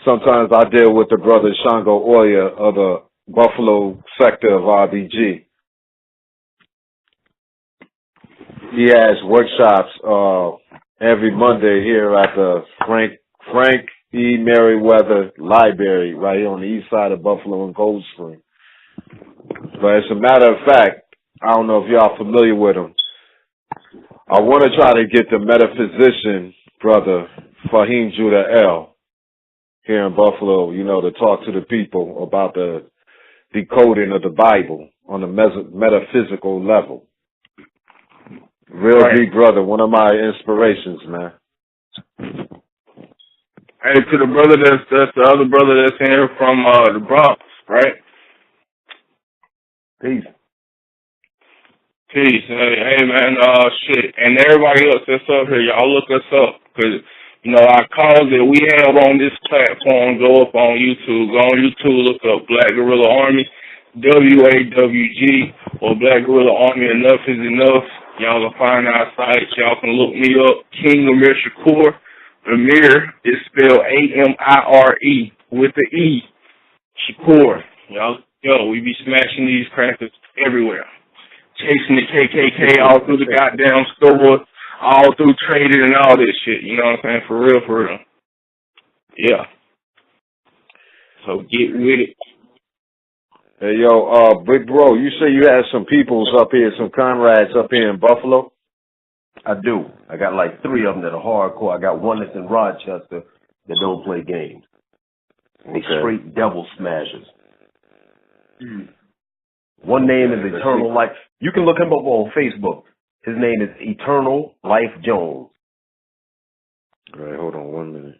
sometimes I deal with the brother Shango Oya of the Buffalo sector of RBG. He has workshops every Monday here at the Frank E. Merriweather Library right here on the east side of Buffalo and Gold Spring. But as a matter of fact, I don't know if y'all familiar with him. I want to try to get the metaphysician brother Fahim Judah L. here in Buffalo, to talk to the people about the decoding of the Bible on a metaphysical level. Real deep brother, one of my inspirations, man. Hey, to the brother that's the other brother that's in here from the Bronx, right? Peace. Peace. Hey man, shit. And everybody else that's up here, y'all look us up. Cause, you know, our calls that we have on this platform go up on YouTube. Go on YouTube, look up Black Guerrilla Army, WAWG, or Black Guerrilla Army, Enough is Enough. Y'all can find our site. Y'all can look me up, King Amir Shakur. Amir is spelled Amire with the E. Shakur. Y'all, yo, we be smashing these crackers everywhere. Chasing the KKK all through the goddamn store, all through trading and all this shit. You know what I'm saying? For real, for real. Yeah. So get with it. Hey, yo, big bro, you say you had some peoples up here, some comrades up here in Buffalo? I do. I got like 3 of them that are hardcore. I got one that's in Rochester that don't play games. They straight devil smashers. One name is Eternal Life. You can look him up on Facebook. His name is Eternal Life Jones. All right, hold on 1 minute.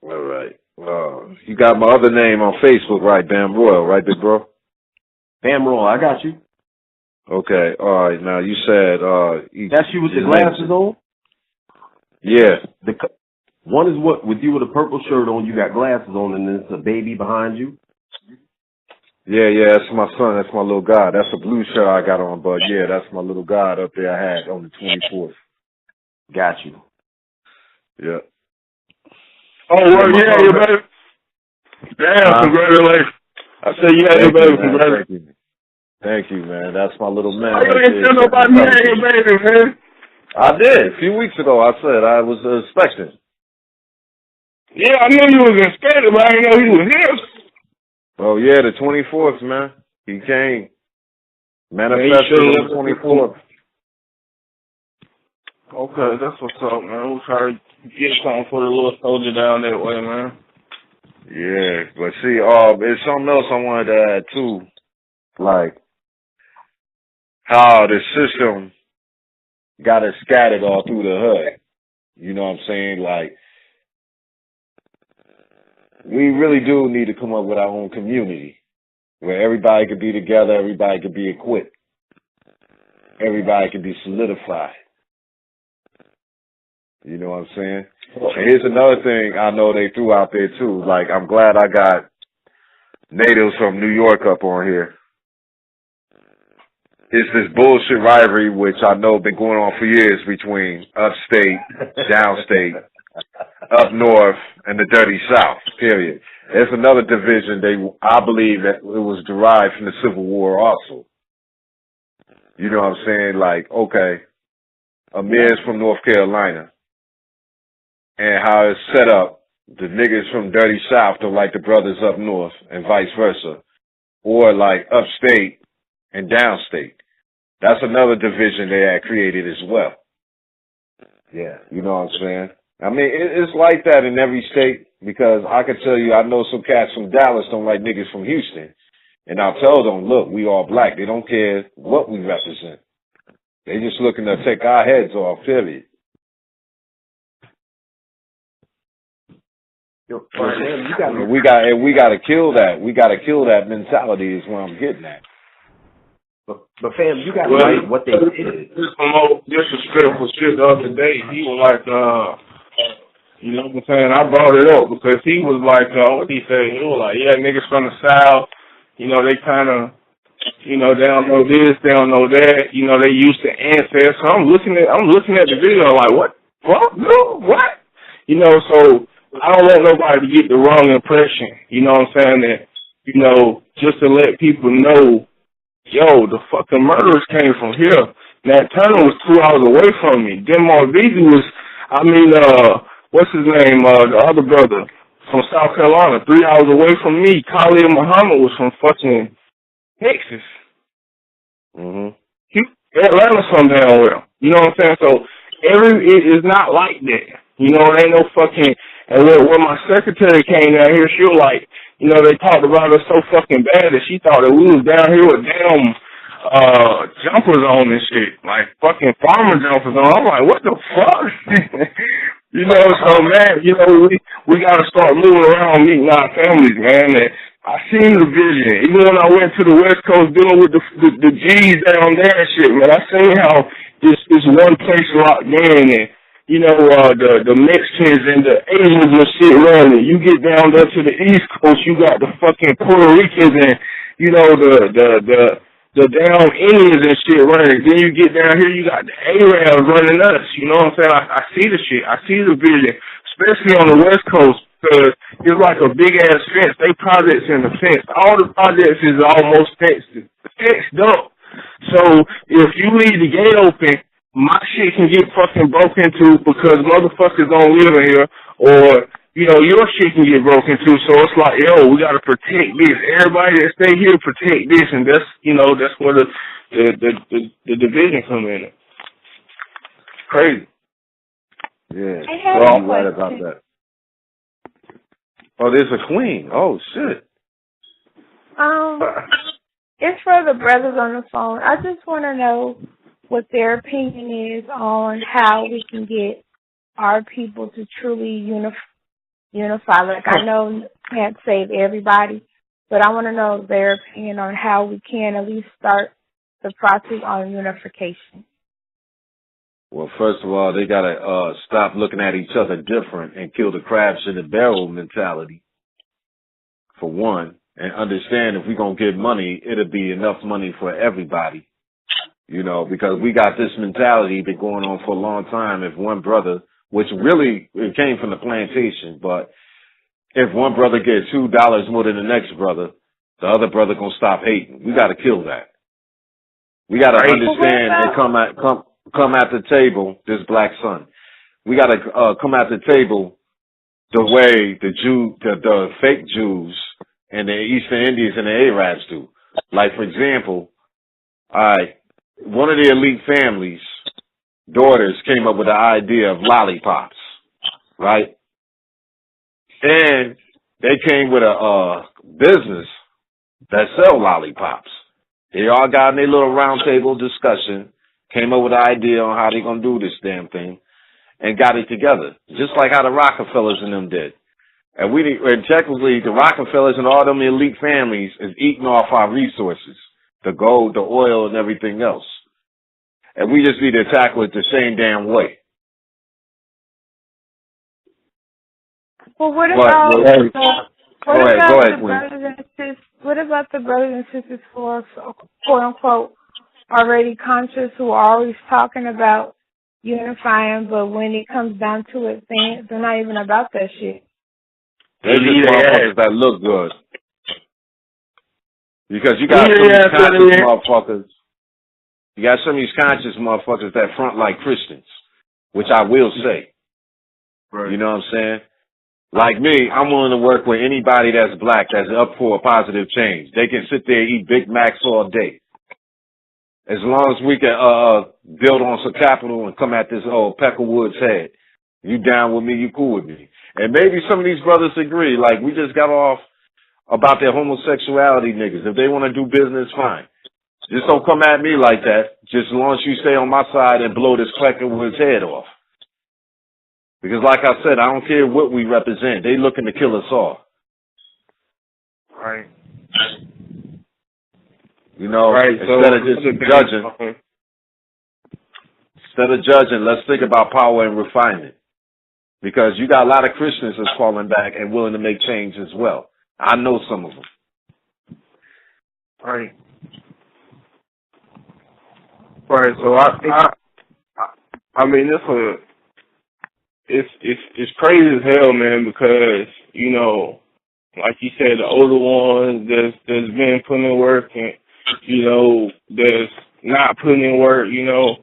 All right. You got my other name on Facebook, right? Bam Royal, right, big bro? Bam Royal, I got you. Okay, all right. Now, you said... That's you with the glasses on? Yeah. One is what, with you with a purple shirt on, you got glasses on, and then it's a baby behind you? Yeah, that's my son. That's my little god. That's a blue shirt I got on, but yeah, that's my little god up there I had on the 24th. Got you. Yeah. Oh, well, yeah, your baby. Damn, congratulations. I said, yeah, your baby, congratulations. Thank you, man. That's my little man. Oh, you ain't tell nobody you had your baby, man. I did. A few weeks ago, I said I was expecting. Yeah, I knew you was expecting, but I didn't know he was here. Oh, yeah, the 24th, man. He came. Manifested on the 24th. Okay, that's what's up, man. We'll try to get something for the little soldier down that way, man. Yeah, but see, there's something else I wanted to add, too. Like, how the system got us scattered all through the hood. You know what I'm saying? Like, we really do need to come up with our own community where everybody could be together, everybody could be equipped, everybody could be solidified. You know what I'm saying? And here's another thing I know they threw out there too. Like, I'm glad I got natives from New York up on here. It's this bullshit rivalry, which I know been going on for years between upstate, downstate, up north, and the dirty south, period. There's another division I believe that it was derived from the Civil War also. You know what I'm saying? Like, okay, Amir's from North Carolina. And how it's set up, the niggas from dirty south don't like the brothers up north, and vice versa. Or like upstate and downstate. That's another division they had created as well. Yeah. You know what I'm saying? I mean, it's like that in every state, because I can tell you, I know some cats from Dallas don't like niggas from Houston. And I'll tell them, look, we all black. They don't care what we represent. They just looking to take our heads off, period. We got to kill that. We got to kill that mentality is what I'm getting at. But fam, you got to like what they did. Some old disrespectful shit the other day. He was like, you know what I'm saying? I brought it up because he was like, what he say? He was like, yeah, niggas from the South, you know, they kind of, you know, they don't know this, they don't know that, you know, they used to ancestors. So I'm looking at the video like, what? What? No, what? You know, so I don't want nobody to get the wrong impression. You know what I'm saying? That, you know, just to let people know, yo, the fucking murderers came from here. Nat Turner was 2 hours away from me. Denmark Beasley was, what's his name? The other brother from South Carolina, 3 hours away from me. Khalid Muhammad was from fucking Texas. Mm-hmm. Atlanta's from down well. You know what I'm saying? So it is not like that. You know, it ain't no fucking. And when my secretary came down here, she was like, you know, they talked about us so fucking bad that she thought that we was down here with damn jumpers on and shit, like fucking farmer jumpers on. I'm like, what the fuck? You know, so man, you know, we gotta start moving around, meeting our families, man. And I seen the vision. Even when I went to the West Coast dealing with the G's down there and shit, man, I seen how this one place locked in, and you know, the Mexicans and the Asians and shit running. You get down there to the East Coast, you got the fucking Puerto Ricans and, you know, the damn Indians and shit running. Then you get down here, you got the Arabs running us. You know what I'm saying? I see the shit. I see the vision, especially on the West Coast, because it's like a big-ass fence. They projects in the fence. All the projects is almost fenced up. So if you leave the gate open, my shit can get fucking broke into because motherfuckers don't live in here, or, you know, your shit can get broken into. So it's like, yo, we gotta protect this. Everybody that stay here, protect this, and that's, you know, that's where the division come in. Crazy. Yeah, you're right about that. Oh, there's a queen. Oh shit. It's for the brothers on the phone. I just want to know what their opinion is on how we can get our people to truly unify. Like, I know can't save everybody, but I want to know their opinion on how we can at least start the process on unification. Well, first of all, they gotta stop looking at each other different and kill the crabs in the barrel mentality, for one, and understand if we're gonna get money, it'll be enough money for everybody. You know, because we got this mentality been going on for a long time. If one brother, which really, it came from the plantation, but if one brother gets $2 more than the next brother, the other brother gonna stop hating. We gotta kill that. We gotta understand and come at the table, this black son. We gotta come at the table the way the fake Jews and the Eastern Indians and the Arabs do. Like, for example, one of the elite families' daughters came up with the idea of lollipops, right? And they came with a business that sell lollipops. They all got in their little round table discussion, came up with an idea on how they gonna do this damn thing, and got it together, just like how the Rockefellers and them did. And technically, the Rockefellers and all them elite families is eating off our resources, the gold, the oil, and everything else. And we just need to tackle it the same damn way. Well, what about the brothers and sisters who are, quote unquote, already conscious, who are always talking about unifying, but when it comes down to it, they're not even about that shit? They're just motherfuckers that look good. Because you got some of these conscious motherfuckers. You got some of these conscious motherfuckers that front like Christians, which I will say. Right. You know what I'm saying? Like me, I'm willing to work with anybody that's black that's up for a positive change. They can sit there and eat Big Macs all day. As long as we can build on some capital and come at this old Peckerwood's head. You down with me, you cool with me. And maybe some of these brothers agree. Like, we just got off about their homosexuality niggas. If they want to do business, fine. Just don't come at me like that. Just as long as you stay on my side and blow this Peckerwood's head off. Because like I said, I don't care what we represent. They looking to kill us all. Right. You know, right. Instead of just judging, let's think about power and refinement. Because you got a lot of Christians that's falling back and willing to make change as well. I know some of them. Right. Right. So I mean, it's crazy as hell, man. Because you know, like you said, the older ones that's been putting in work, and you know, that's not putting in work. You know,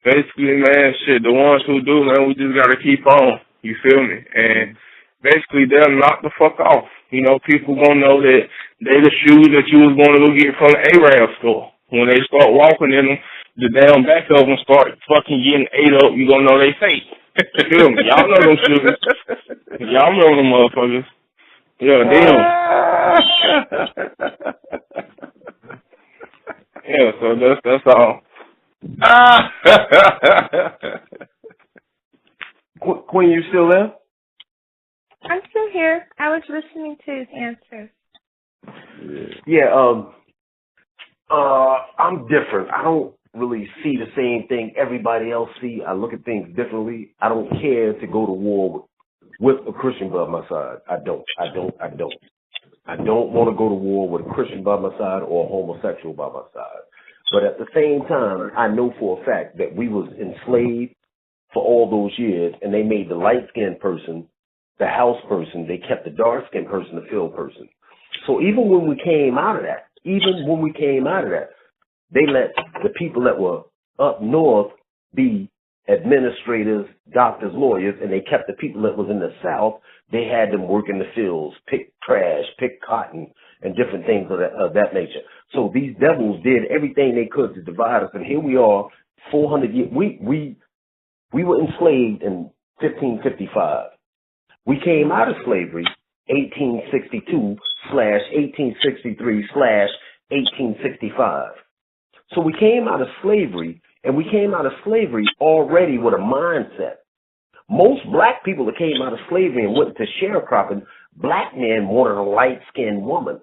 basically, man, shit. The ones who do, man, we just gotta keep on. You feel me? And basically, they'll knock the fuck off. You know, people gonna know that they the shoes that you was going to go get from the Arab store. When they start walking in them, the damn back of them start fucking getting ate up, you gonna know they fake. You feel me? Y'all know them shoes. Y'all know them motherfuckers. Yeah, damn. Yeah, Yeah, so that's all. Queen, you still there? I'm still here. I was listening to his answer. Yeah, I'm different. I don't really see the same thing everybody else see. I look at things differently. I don't care to go to war with a Christian by my side. I don't want to go to war with a Christian by my side or a homosexual by my side. But at the same time, I know for a fact that we was enslaved for all those years, and they made the light-skinned person the house person. They kept the dark-skinned person the field person. So even when we came out of that, they let the people that were up north be administrators, doctors, lawyers, and they kept the people that was in the south, they had them work in the fields, pick trash, pick cotton, and different things of that nature. So these devils did everything they could to divide us, and here we are, 400 years. We were enslaved in 1555. We came out of slavery 1862/1863/1865. So we came out of slavery, and we came out of slavery already with a mindset. Most black people that came out of slavery and went to sharecropping, black men wanted a light-skinned woman.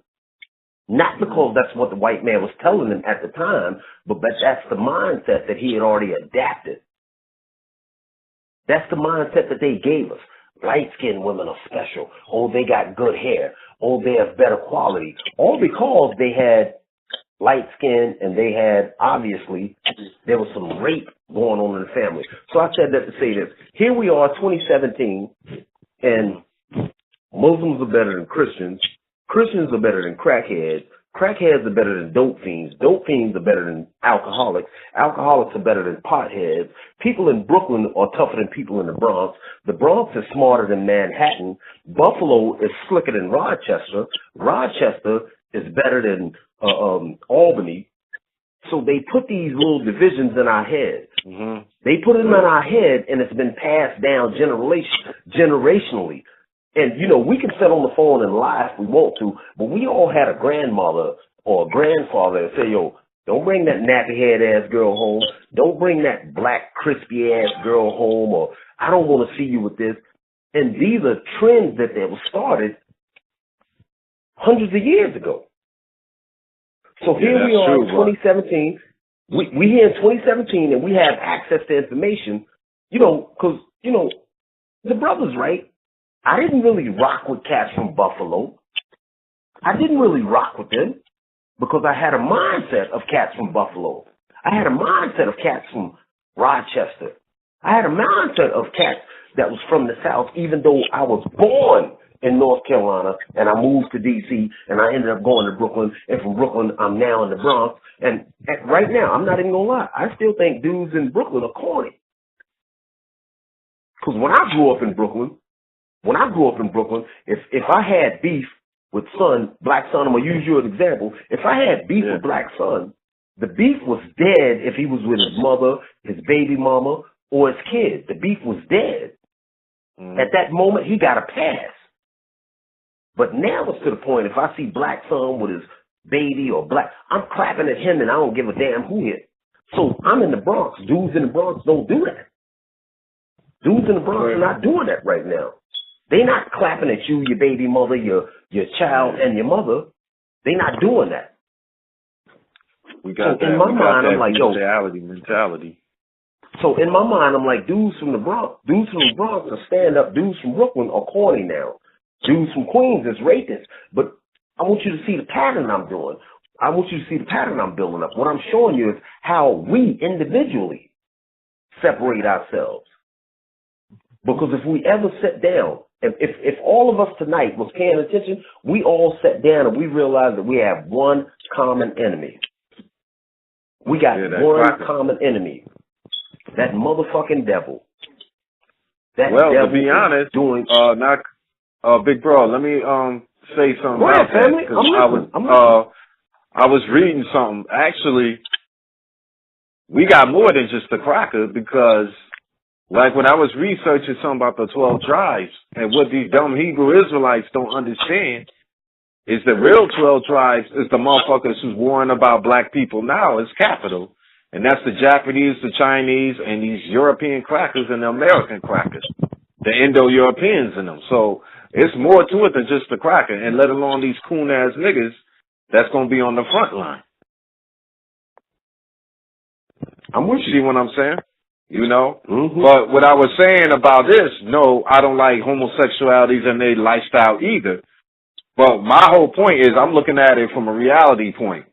Not because that's what the white man was telling them at the time, but that's the mindset that he had already adapted. That's the mindset that they gave us. Light-skinned women are special. Oh, they got good hair. Oh, they have better quality. All because they had light skin and they had, obviously, there was some rape going on in the family. So I said that to say this. Here we are, 2017, and Muslims are better than Christians. Christians are better than crackheads. Crackheads are better than dope fiends. Dope fiends are better than alcoholics. Alcoholics are better than potheads. People in Brooklyn are tougher than people in the Bronx. The Bronx is smarter than Manhattan. Buffalo is slicker than Rochester. Rochester is better than Albany. So they put these little divisions in our heads. Mm-hmm. They put them in our head, and it's been passed down generationally. And, you know, we can sit on the phone and lie if we want to, but we all had a grandmother or a grandfather that say, yo, don't bring that nappy-head-ass girl home. Don't bring that black, crispy-ass girl home, or I don't want to see you with this. And these are trends that were started hundreds of years ago. So here we are in 2017. We here in 2017, and we have access to information, you know, because, you know, the brother's right. I didn't really rock with cats from Buffalo. I didn't really rock with them because I had a mindset of cats from Buffalo. I had a mindset of cats from Rochester. I had a mindset of cats that was from the South, even though I was born in North Carolina and I moved to D.C. and I ended up going to Brooklyn. And from Brooklyn, I'm now in the Bronx. And right now, I'm not even going to lie, I still think dudes in Brooklyn are corny. Because when I grew up in Brooklyn, if I had beef with Black Son, I'm going to use you as an example. If I had beef with Black Son, the beef was dead if he was with his mother, his baby mama, or his kid. The beef was dead. At that moment, he got a pass. But now it's to the point, if I see Black Son with his baby or black, I'm clapping at him and I don't give a damn who hit. So I'm in the Bronx. Dudes in the Bronx don't do that. Dudes in the Bronx are not doing that right now. They're not clapping at you, your baby mother, your child, and your mother. They're not doing that. We got so in my mind, I'm like, yo, mentality. So in my mind, I'm like, dudes from the Bronx are stand-up. Dudes from Brooklyn are corny now. Dudes from Queens is rapists. But I want you to see the pattern I'm doing. I want you to see the pattern I'm building up. What I'm showing you is how we individually separate ourselves. Because if we ever sit down, if all of us tonight was paying attention, we all sat down and we realized that we have one common enemy. We got one common enemy. That motherfucking devil. That devil to be honest, Big Bro, let me say something Go about ahead, family. that. I was reading something. Actually, we got more than just the cracker because, like, when I was researching something about the 12 tribes and what these dumb Hebrew Israelites don't understand is the real 12 tribes is the motherfuckers who's worrying about black people now is capital. And that's the Japanese, the Chinese, and these European crackers and the American crackers, the Indo-Europeans in them. So it's more to it than just the cracker, and let alone these coon-ass niggas that's going to be on the front line. I'm with you. See what I'm saying? You know? Mm-hmm. But what I was saying about this, no, I don't like homosexualities and their lifestyle either. But my whole point is I'm looking at it from a reality point.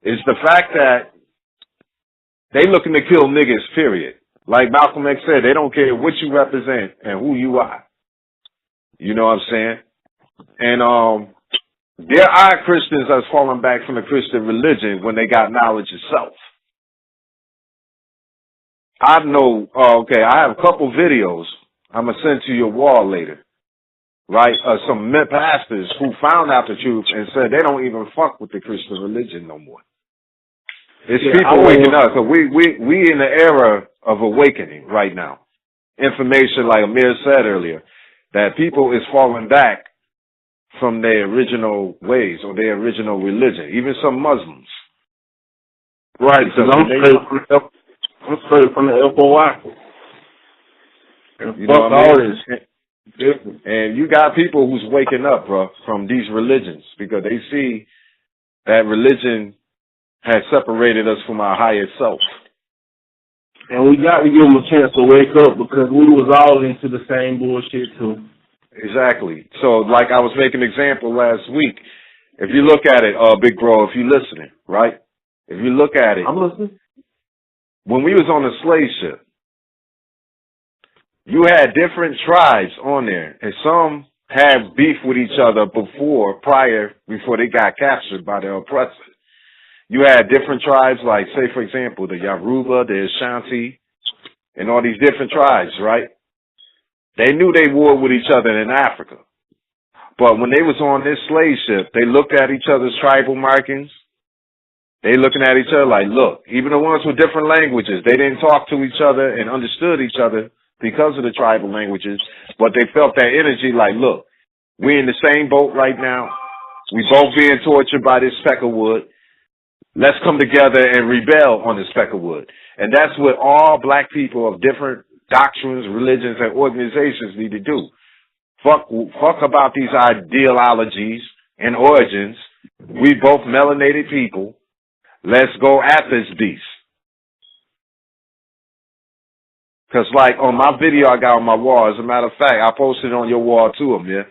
It's the fact that they looking to kill niggas, period. Like Malcolm X said, they don't care what you represent and who you are. You know what I'm saying? And there are Christians that's falling back from the Christian religion when they got knowledge of self. I know, I have a couple videos I'm going to send to your wall later, right? Some pastors who found out the truth and said they don't even fuck with the Christian religion no more. It's people waking up. So we in the era of awakening right now. Information, like Amir said earlier, that people is falling back from their original ways or their original religion, even some Muslims. Right, because I'm straight from the FOI. You know what I mean? And you got people who's waking up, bro, from these religions because they see that religion has separated us from our higher self. And we got to give them a chance to wake up because we was all into the same bullshit too. Exactly. So, like I was making an example last week. If you look at it, big bro, if you're listening, right? If you look at it. I'm listening. When we was on the slave ship, you had different tribes on there, and some had beef with each other before they got captured by the oppressor. You had different tribes, like, say, for example, the Yoruba, the Ashanti, and all these different tribes, right? They knew they warred with each other in Africa. But when they was on this slave ship, they looked at each other's tribal markings. They looking at each other like, look, even the ones with different languages, they didn't talk to each other and understood each other because of the tribal languages, but they felt that energy like, look, we're in the same boat right now. We both being tortured by this speck of wood. Let's come together and rebel on this speck of wood. And that's what all black people of different doctrines, religions, and organizations need to do. Fuck about these ideologies and origins. We both melanated people. Let's go at this beast. Because, like, on my video I got on my wall, as a matter of fact, I posted it on your wall, too, Amir,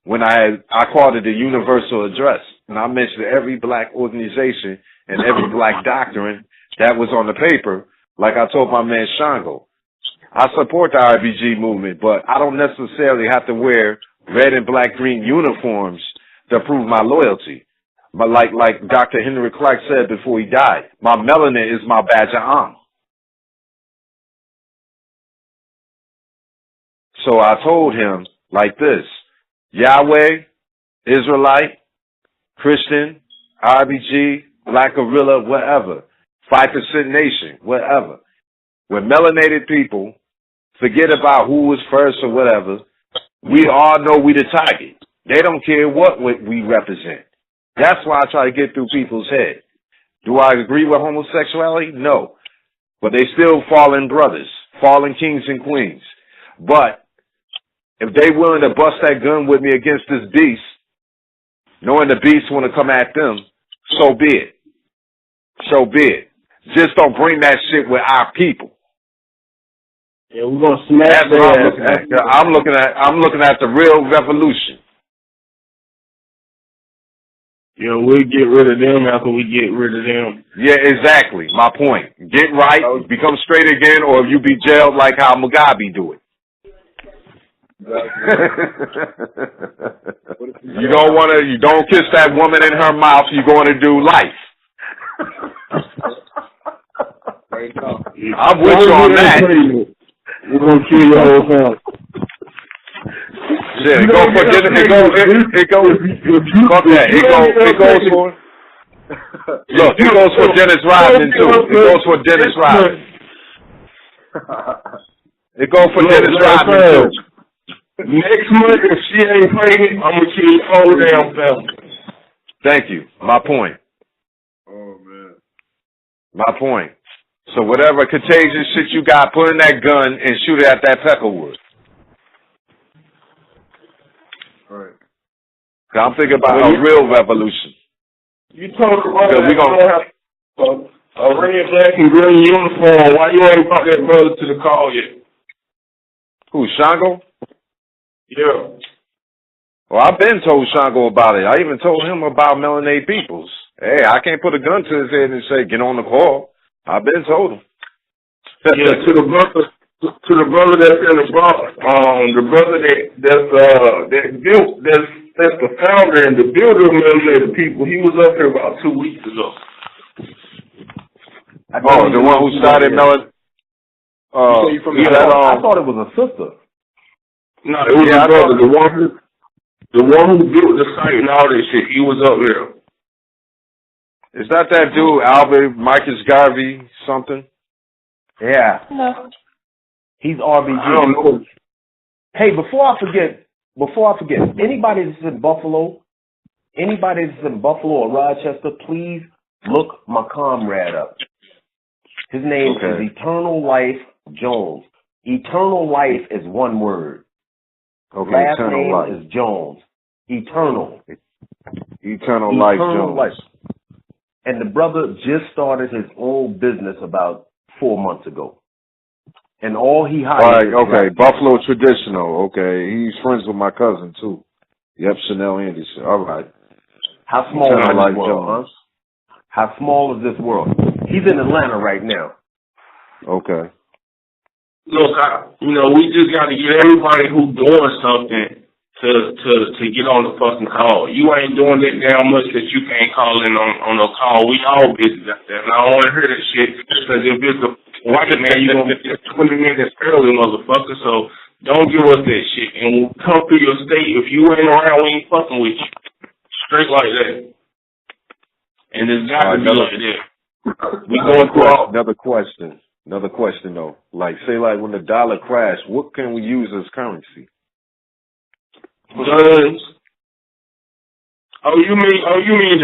when I called it the Universal Address. And I mentioned every black organization and every black doctrine that was on the paper, like I told my man Shango. I support the RBG movement, but I don't necessarily have to wear red and black green uniforms to prove my loyalty. But like Dr. Henry Clark said before he died, my melanin is my badge of honor. So I told him like this: Yahweh, Israelite, Christian, RBG, Black Gorilla, whatever, 5% Nation, whatever. We're melanated people. Forget about who was first or whatever. We all know we the target. They don't care what we represent. That's why I try to get through people's head. Do I agree with homosexuality? No. But they still fallen brothers, fallen kings and queens. But if they willing to bust that gun with me against this beast, knowing the beast want to come at them, so be it. So be it. Just don't bring that shit with our people. Yeah, we're gonna smash that. That's what I'm looking at. I'm looking at the real revolution. Yeah, we'll get rid of them after we get rid of them. Yeah, exactly. My point. Get right, become straight again, or you be jailed like how Mugabe do it. You don't kiss that woman in her mouth, you're going to do life. I'm with you on that. We're going to kill your whole family. Yeah, it goes for dinner. It goes for. Look, it goes for Dennis Rodman too. It goes for Dennis Rodman. It goes for Dennis Rodman too. Next month, if she ain't pregnant, I'm gonna kill your whole damn family. Thank you. My point. Oh, man. My point. So whatever contagious shit you got, put in that gun and shoot it at that Peckerwood. Right. I'm thinking about a real revolution. You told the brother we gonna have a red, black, and green uniform. Why you ain't brought that brother to the call yet? Who, Shango? Yeah. Well, I've been told Shango about it. I even told him about melanated peoples. Hey, I can't put a gun to his head and say, get on the call. I've been told him. Yeah, to the brother that's in the Bronx, the brother that's the founder and the builder of Melanated People, he was up here about 2 weeks ago. The one who started Melanated. I thought it was a sister. No, it was a brother. The one who built the site and all that shit, he was up there. Is that dude, Albert Marcus Garvey, something? Yeah. No. He's RBG. I don't know. Hey, before I forget, anybody that's in Buffalo or Rochester, please look my comrade up. His name is Eternal Life Jones. Eternal Life is one word. Okay, Last Eternal name Life. is Jones. Eternal Life Jones. And the brother just started his own business about 4 months ago. And all he hired. Right, Buffalo Traditional. Okay, he's friends with my cousin too. Yep, Chanel Anderson. All right. How small is this world, huh? How small is this world? He's in Atlanta right now. Okay. Look, we just got to get everybody who doing something to get on the fucking call. You ain't doing it damn much that you can't call in on a call. We all busy out there. And I don't want to hear that shit, because if it's a white man, you're going to be 20 minutes early, motherfucker. So don't give us that shit. And we'll come through your state. If you ain't around, we ain't fucking with you. Straight like that. And it's got to be like that. We going through all... Another question though. Say when the dollar crashed, what can we use as currency? Guns. You mean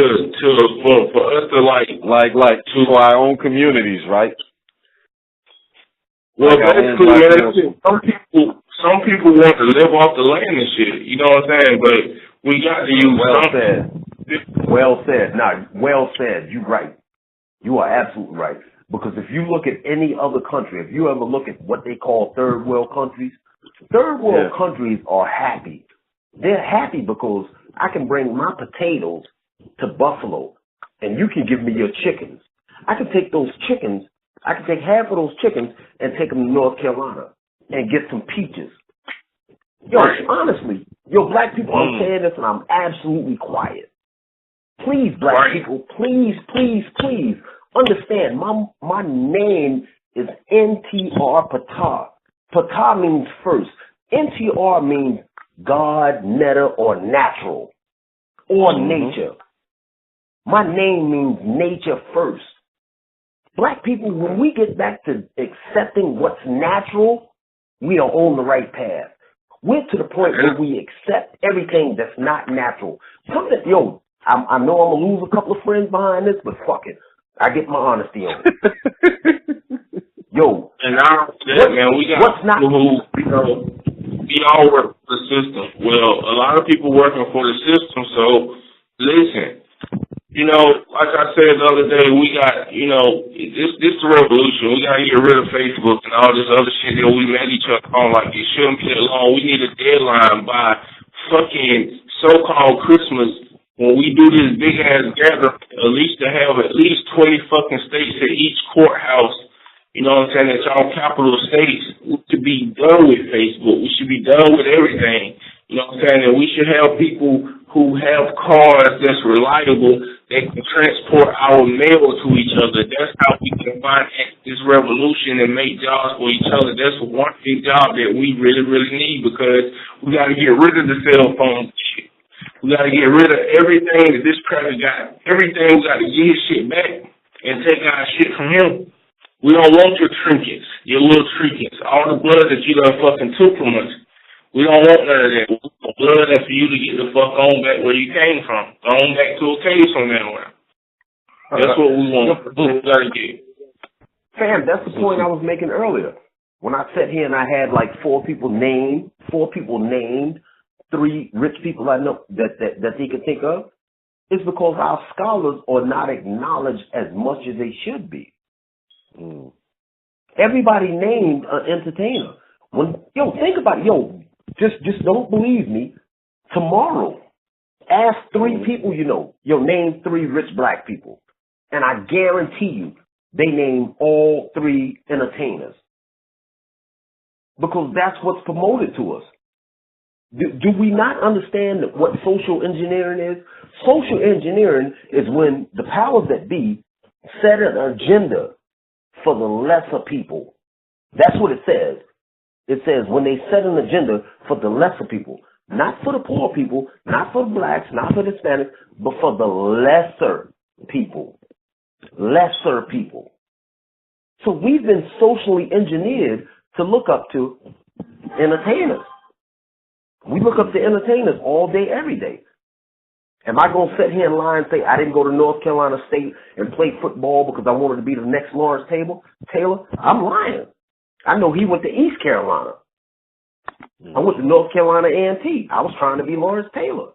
for us to to our own communities, right? Well, basically, man, some people want to live off the land and shit. You know what I'm saying? But we got to use something. Well said. You're right. You are absolutely right. Because if you look at any other country, if you ever look at what they call third world countries countries are happy. They're happy because I can bring my potatoes to Buffalo and you can give me your chickens. I can take half of those chickens and take them to North Carolina and get some peaches. Honestly, black people, I'm saying this and I'm absolutely quiet. Please, black people, please understand, my name is NTR Patah. Patah means first. NTR means God, Netta, or natural, or nature. My name means nature first. Black people, when we get back to accepting what's natural, we are on the right path. We're to the point where we accept everything that's not natural. I know I'm going to lose a couple of friends behind this, but fuck it. I get my honesty on it. And we got people who, we all work for the system. Well, a lot of people working for the system, so listen. Like I said the other day, we got, this the revolution. We got to get rid of Facebook and all this other shit that we met each other on. Like, it shouldn't be that long. We need a deadline by fucking so-called Christmas when we do this big-ass gathering, at least to have at least 20 fucking states at each courthouse. You know what I'm saying? That's all capital states. We should be done with Facebook. We should be done with everything. You know what I'm saying? And we should have people who have cars that's reliable that can transport our mail to each other. That's how we can finance this revolution and make jobs for each other. That's one big job that we really, really need, because we got to get rid of the cell phone shit. We got to get rid of everything that this cracker got. Everything, we got to get his shit back and take our shit from him. We don't want your trinkets, your little trinkets, all the blood that you done fucking took from us. We don't want none of that. We want blood and for you to get the fuck on back where you came from. Go on back to a cave from anywhere. That's what we want. We gotta get. Fam, that's the point I was making earlier. When I sat here and I had like four people named, 3 rich people I know that they could think of, it's because our scholars are not acknowledged as much as they should be. Everybody named an entertainer. Think about it. Just don't believe me. Tomorrow, ask 3 people you know. Name 3 rich black people. And I guarantee you, they name all 3 entertainers. Because that's what's promoted to us. Do we not understand what social engineering is? Social engineering is when the powers that be set an agenda for the lesser people. That's what it says. It says when they set an agenda for the lesser people, not for the poor people, not for the blacks, not for the Hispanics, but for the lesser people. Lesser people. So we've been socially engineered to look up to entertainers. We look up to entertainers all day, every day. Am I going to sit here and lie and say I didn't go to North Carolina State and play football because I wanted to be the next Lawrence Taylor? I'm lying. I know he went to East Carolina. I went to North Carolina A&T. I was trying to be Lawrence Taylor.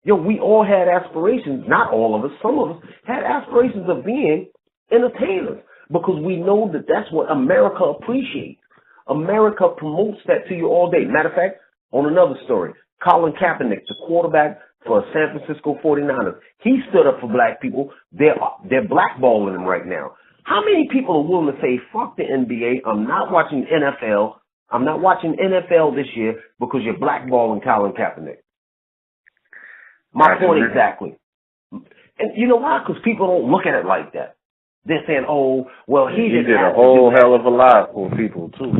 We all had aspirations. Not all of us. Some of us had aspirations of being entertainers because we know that that's what America appreciates. America promotes that to you all day. Matter of fact, on another story, Colin Kaepernick, the quarterback for San Francisco 49ers, he stood up for black people. They're blackballing him right now. How many people are willing to say, fuck the NBA, I'm not watching NFL, I'm not watching NFL this year because you're blackballing Colin Kaepernick? My point exactly. And you know why? Because people don't look at it like that. They're saying, oh, well, he did a whole hell of a lot for people, too.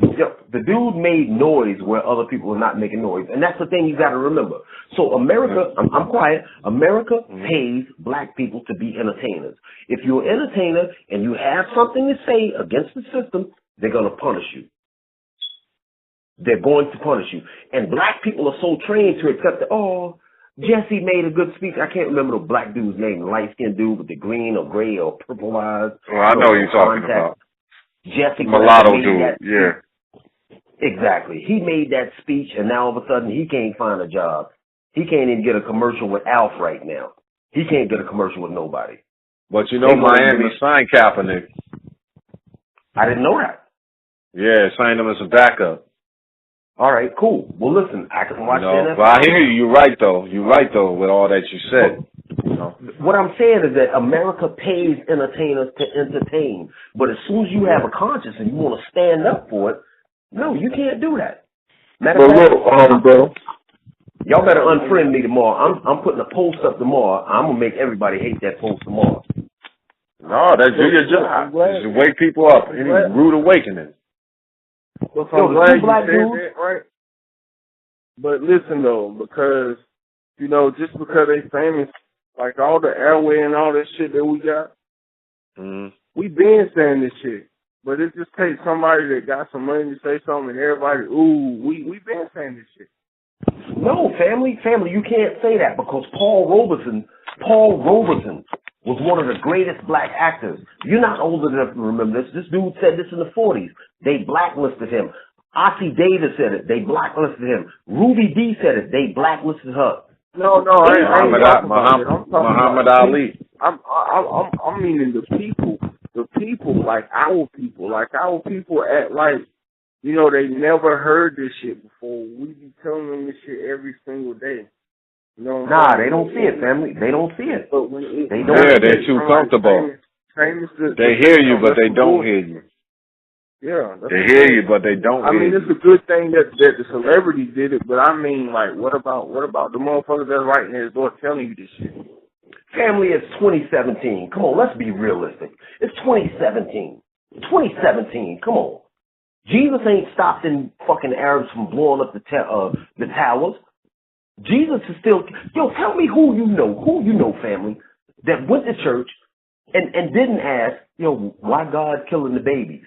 The dude made noise where other people are not making noise. And that's the thing you got to remember. So America, I'm quiet, America pays black people to be entertainers. If you're an entertainer and you have something to say against the system, they're going to punish you. They're going to punish you. And black people are so trained to accept that, oh, Jesse made a good speech. I can't remember the black dude's name, the light-skinned dude with the green or gray or purple eyes. Well, I know you're talking about. Jesse Mulatto dude, yeah. Exactly. He made that speech, and now all of a sudden he can't find a job. He can't even get a commercial with Alf right now. He can't get a commercial with nobody. But you know Miami signed Kaepernick. I didn't know that. Yeah, signed him as a backup. All right, cool. Well, listen, I can watch the NFL. But I hear you. You're right, though. You're right, though, with all that you said. What I'm saying is that America pays entertainers to entertain. But as soon as you have a conscience and you want to stand up for it, no, you can't do that. Matter of fact, bro. Y'all better unfriend me tomorrow. I'm putting a post up tomorrow. I'm going to make everybody hate that post tomorrow. No, that's your job. Just wake people up. Any rude awakening. Well, so I'm glad you said that, right? But listen, though, because, just because they famous, like all the airway and all that shit that we got, we been saying this shit. But it just takes somebody that got some money to say something and everybody, we been saying this shit. No, family, you can't say that because Paul Robeson was one of the greatest black actors. You're not old enough to remember this. This dude said this in the 40s. They blacklisted him. Ossie Davis said it. They blacklisted him. Ruby D said it. They blacklisted her. No, Muhammad Ali. I'm meaning the people, like our people act like, they never heard this shit before. We be telling them this shit every single day. Nah, they don't see it, family. They don't see it. But when they're too comfortable. They hear you, but they don't hear you. Yeah. They hear you, but they don't hear you. It's a good thing that the celebrity did it, but I mean, like, what about the motherfuckers that's right next door telling you this shit? Family, it's 2017. Come on, let's be realistic. It's 2017. 2017, come on. Jesus ain't stopped in fucking Arabs from blowing up the towers. Jesus is still, tell me who you know, family, that went to church and didn't ask, why God killing the babies?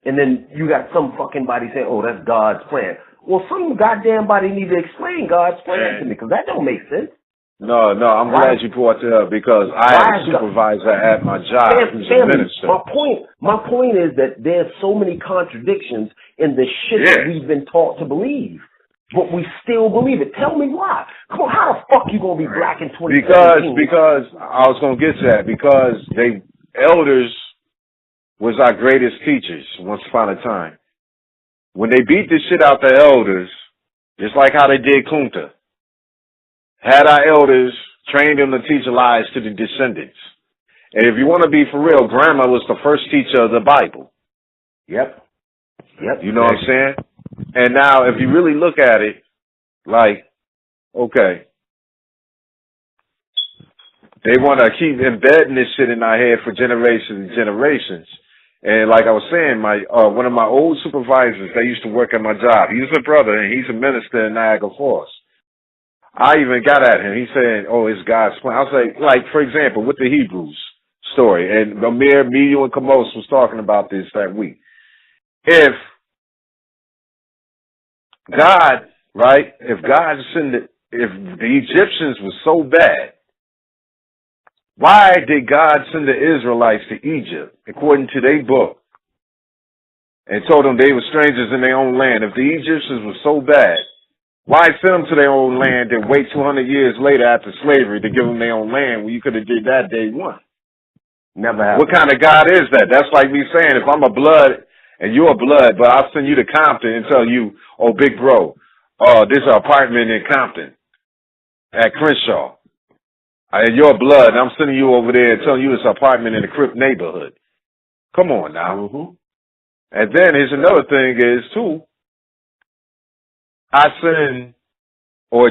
And then you got some fucking body saying, oh, that's God's plan. Well, some goddamn body need to explain God's plan to me, because that don't make sense. No, I'm glad you brought that up, because I have a supervisor at my job who's a minister. My point is that there's so many contradictions in the shit that we've been taught to believe. But we still believe it. Tell me why. Come on, how the fuck you gonna be black in 2017? Because I was gonna get to that, because elders was our greatest teachers once upon a time. When they beat the shit out the elders, just like how they did Kunta, had our elders trained them to teach lies to the descendants. And if you want to be for real, grandma was the first teacher of the Bible. Yep. You know what I'm saying? And now, if you really look at it, like, okay, they want to keep embedding this shit in our head for generations and generations. And like I was saying, one of my old supervisors, they used to work at my job. He was a brother, and he's a minister in Niagara Falls. I even got at him. He said, oh, it's God's plan. I was like, for example, with the Hebrews story, and Amir, Medio, and Kamos was talking about this that week. If God, right, if the Egyptians were so bad, why did God send the Israelites to Egypt, according to their book, and told them they were strangers in their own land? If the Egyptians were so bad, why send them to their own land and wait 200 years later after slavery to give them their own land when you could have did that day one? Never happened. What kind of God is that? That's like me saying, if I'm a blood and you're a blood, but I'll send you to Compton and tell you, oh, big bro, this is an apartment in Compton at Crenshaw. And you're blood, and I'm sending you over there and telling you it's an apartment in the Crip neighborhood. Come on now. Mm-hmm. And then here's another thing is, too,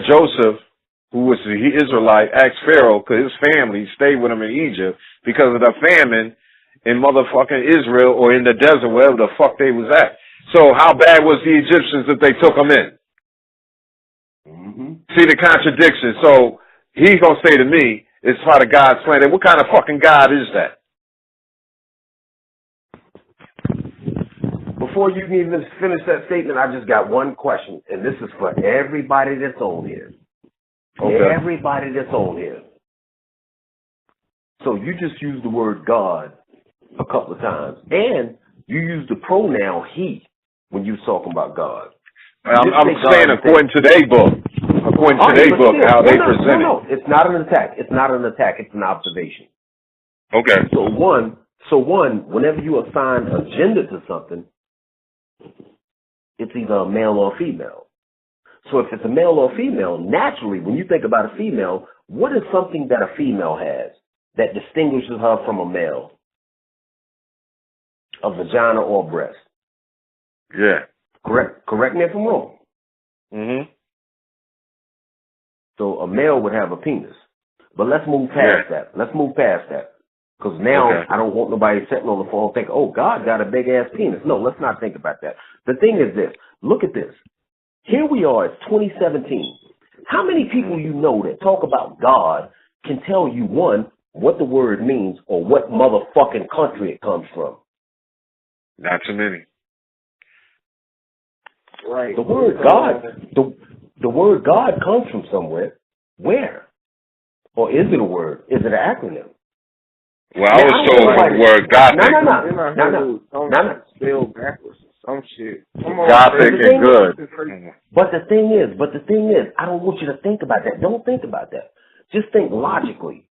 Joseph, who was the Israelite, asked Pharaoh, because his family stayed with him in Egypt because of the famine in motherfucking Israel or in the desert, wherever the fuck they was at. So how bad was the Egyptians that they took them in? Mm-hmm. See the contradiction. So he's going to say to me, it's part of God's plan. And what kind of fucking God is that? Before you can even finish that statement, I just got one question, and this is for everybody that's on here. Okay. Everybody that's on here. So you just used the word God a couple of times, and you used the pronoun he when you was talking about God. I'm saying according to their book. According to their book, how they present it. No, it's not an attack. It's not an attack. It's an observation. Okay. So one, whenever you assign a gender to something, it's either a male or a female. So if it's a male or a female, naturally, when you think about a female, what is something that a female has that distinguishes her from a male? A vagina or a breast. Yeah. Correct me if I'm wrong. Mm-hmm. So a male would have a penis. But let's move past that. Let's move past that. Because now I don't want nobody sitting on the phone thinking, oh, God got a big-ass penis. No, let's not think about that. The thing is this. Look at this. Here we are. It's 2017. How many people you know that talk about God can tell you, one, what the word means or what motherfucking country it comes from? Not too many. Right. The word God, the word God comes from somewhere. Where? Or is it a word? Is it an acronym? Well, I was told the word Gothic. No. Spelled backwards or some shit. Gothic and good. But the thing is, I don't want you to think about that. Don't think about that. Just think logically.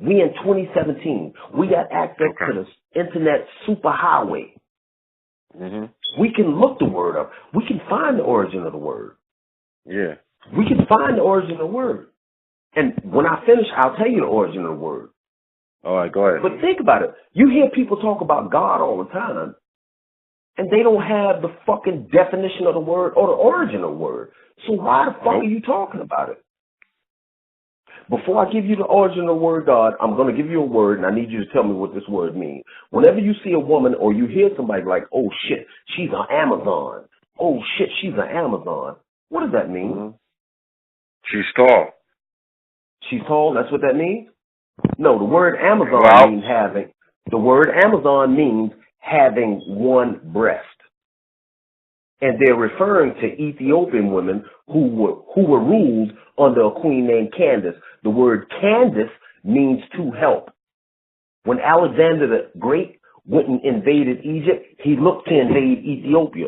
We in 2017. We got access to the internet superhighway. Mm-hmm. We can look the word up. We can find the origin of the word. Yeah. We can find the origin of the word. And when I finish, I'll tell you the origin of the word. All right, go ahead. But think about it. You hear people talk about God all the time, and they don't have the fucking definition of the word or the origin of the word. So why the fuck are you talking about it? Before I give you the origin of the word God, I'm going to give you a word, and I need you to tell me what this word means. Whenever you see a woman or you hear somebody like, oh, shit, she's an Amazon. Oh, shit, she's an Amazon. What does that mean? Mm-hmm. She's tall. She's tall? That's what that means? No, the word Amazon means having. The word Amazon means having one breast. And they're referring to Ethiopian women who were ruled under a queen named Candace. The word Candace means to help. When Alexander the Great went and invaded Egypt, he looked to invade Ethiopia.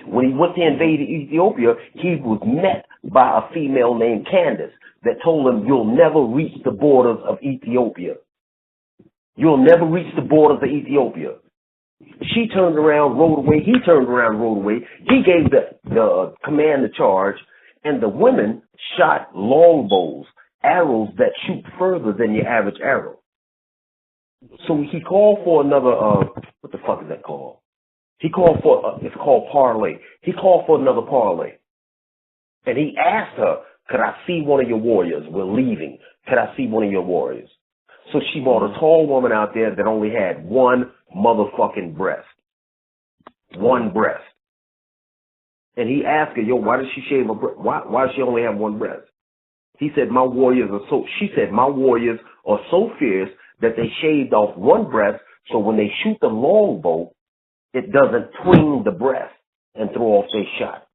When he went to invade Ethiopia, he was met by a female named Candace that told him, you'll never reach the borders of Ethiopia. You'll never reach the borders of Ethiopia. She turned around, rode away. He turned around, rode away. He gave the command to charge, and the women shot longbows, arrows that shoot further than your average arrow. So he called for another, what the fuck is that called? He called for, it's called parlay. He called for another parlay. And he asked her, could I see one of your warriors? We're leaving. Could I see one of your warriors? So she brought a tall woman out there that only had one motherfucking breast. One breast. And he asked her, yo, why does she shave her breast? Why does she only have one breast? He said, she said, my warriors are so fierce that they shaved off one breast, so when they shoot the longbow, it doesn't twing the breast and throw off their shot.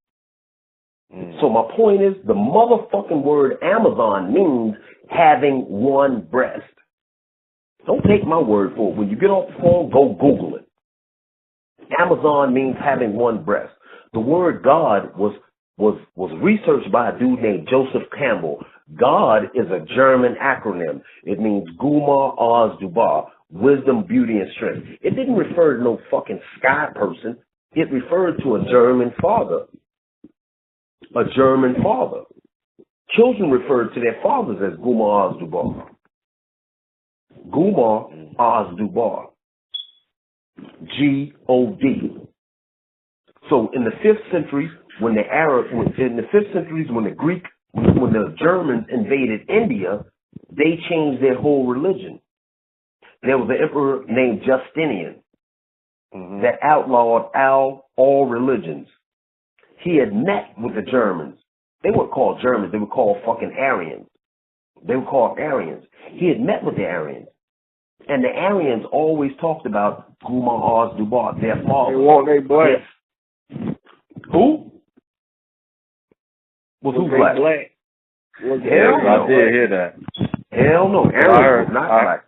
So my point is, the motherfucking word Amazon means having one breast. Don't take my word for it. When you get off the phone, go Google it. Amazon means having one breast. The word God was researched by a dude named Joseph Campbell. God is a German acronym. It means Guma Oz Dubar, wisdom, beauty, and strength. It didn't refer to no fucking sky person. It referred to a German father. A German father. Children referred to their fathers as Guma Oz Dubar. Guma Oz Dubar. G-O-D. So in the 5th century, when the Germans invaded India, they changed their whole religion. There was an emperor named Justinian that outlawed all religions. He had met with the Germans. They weren't called Germans. They were called fucking Aryans. They were called Aryans. He had met with the Aryans. And the Aryans always talked about Guma Oz Dubar, their father. They want they black. Who? Was who black? Hell no. I did hear that. Hell no. Aryans are not black.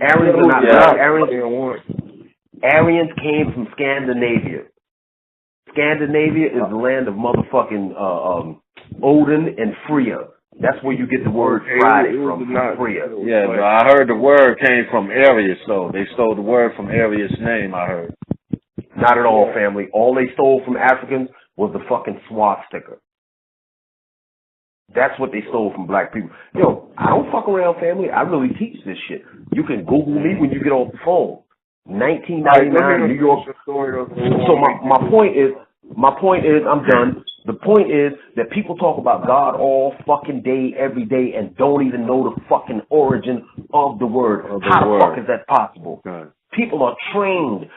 Aryans are not black. Aryans came from Scandinavia. Scandinavia is the land of motherfucking Odin and Freya. That's where you get the word Friday from Freya. Yeah, but I heard the word came from Arius, though. They stole the word from Arius' name, I heard. Not at all, family. All they stole from Africans was the fucking swastika. That's what they stole from black people. Yo, I don't fuck around, family. I really teach this shit. You can Google me when you get off the phone. 1999, New York. So my point is, I'm done. The point is that people talk about God all fucking day, every day, and don't even know the fucking origin of the word. How the fuck is that possible? Okay. People are trained.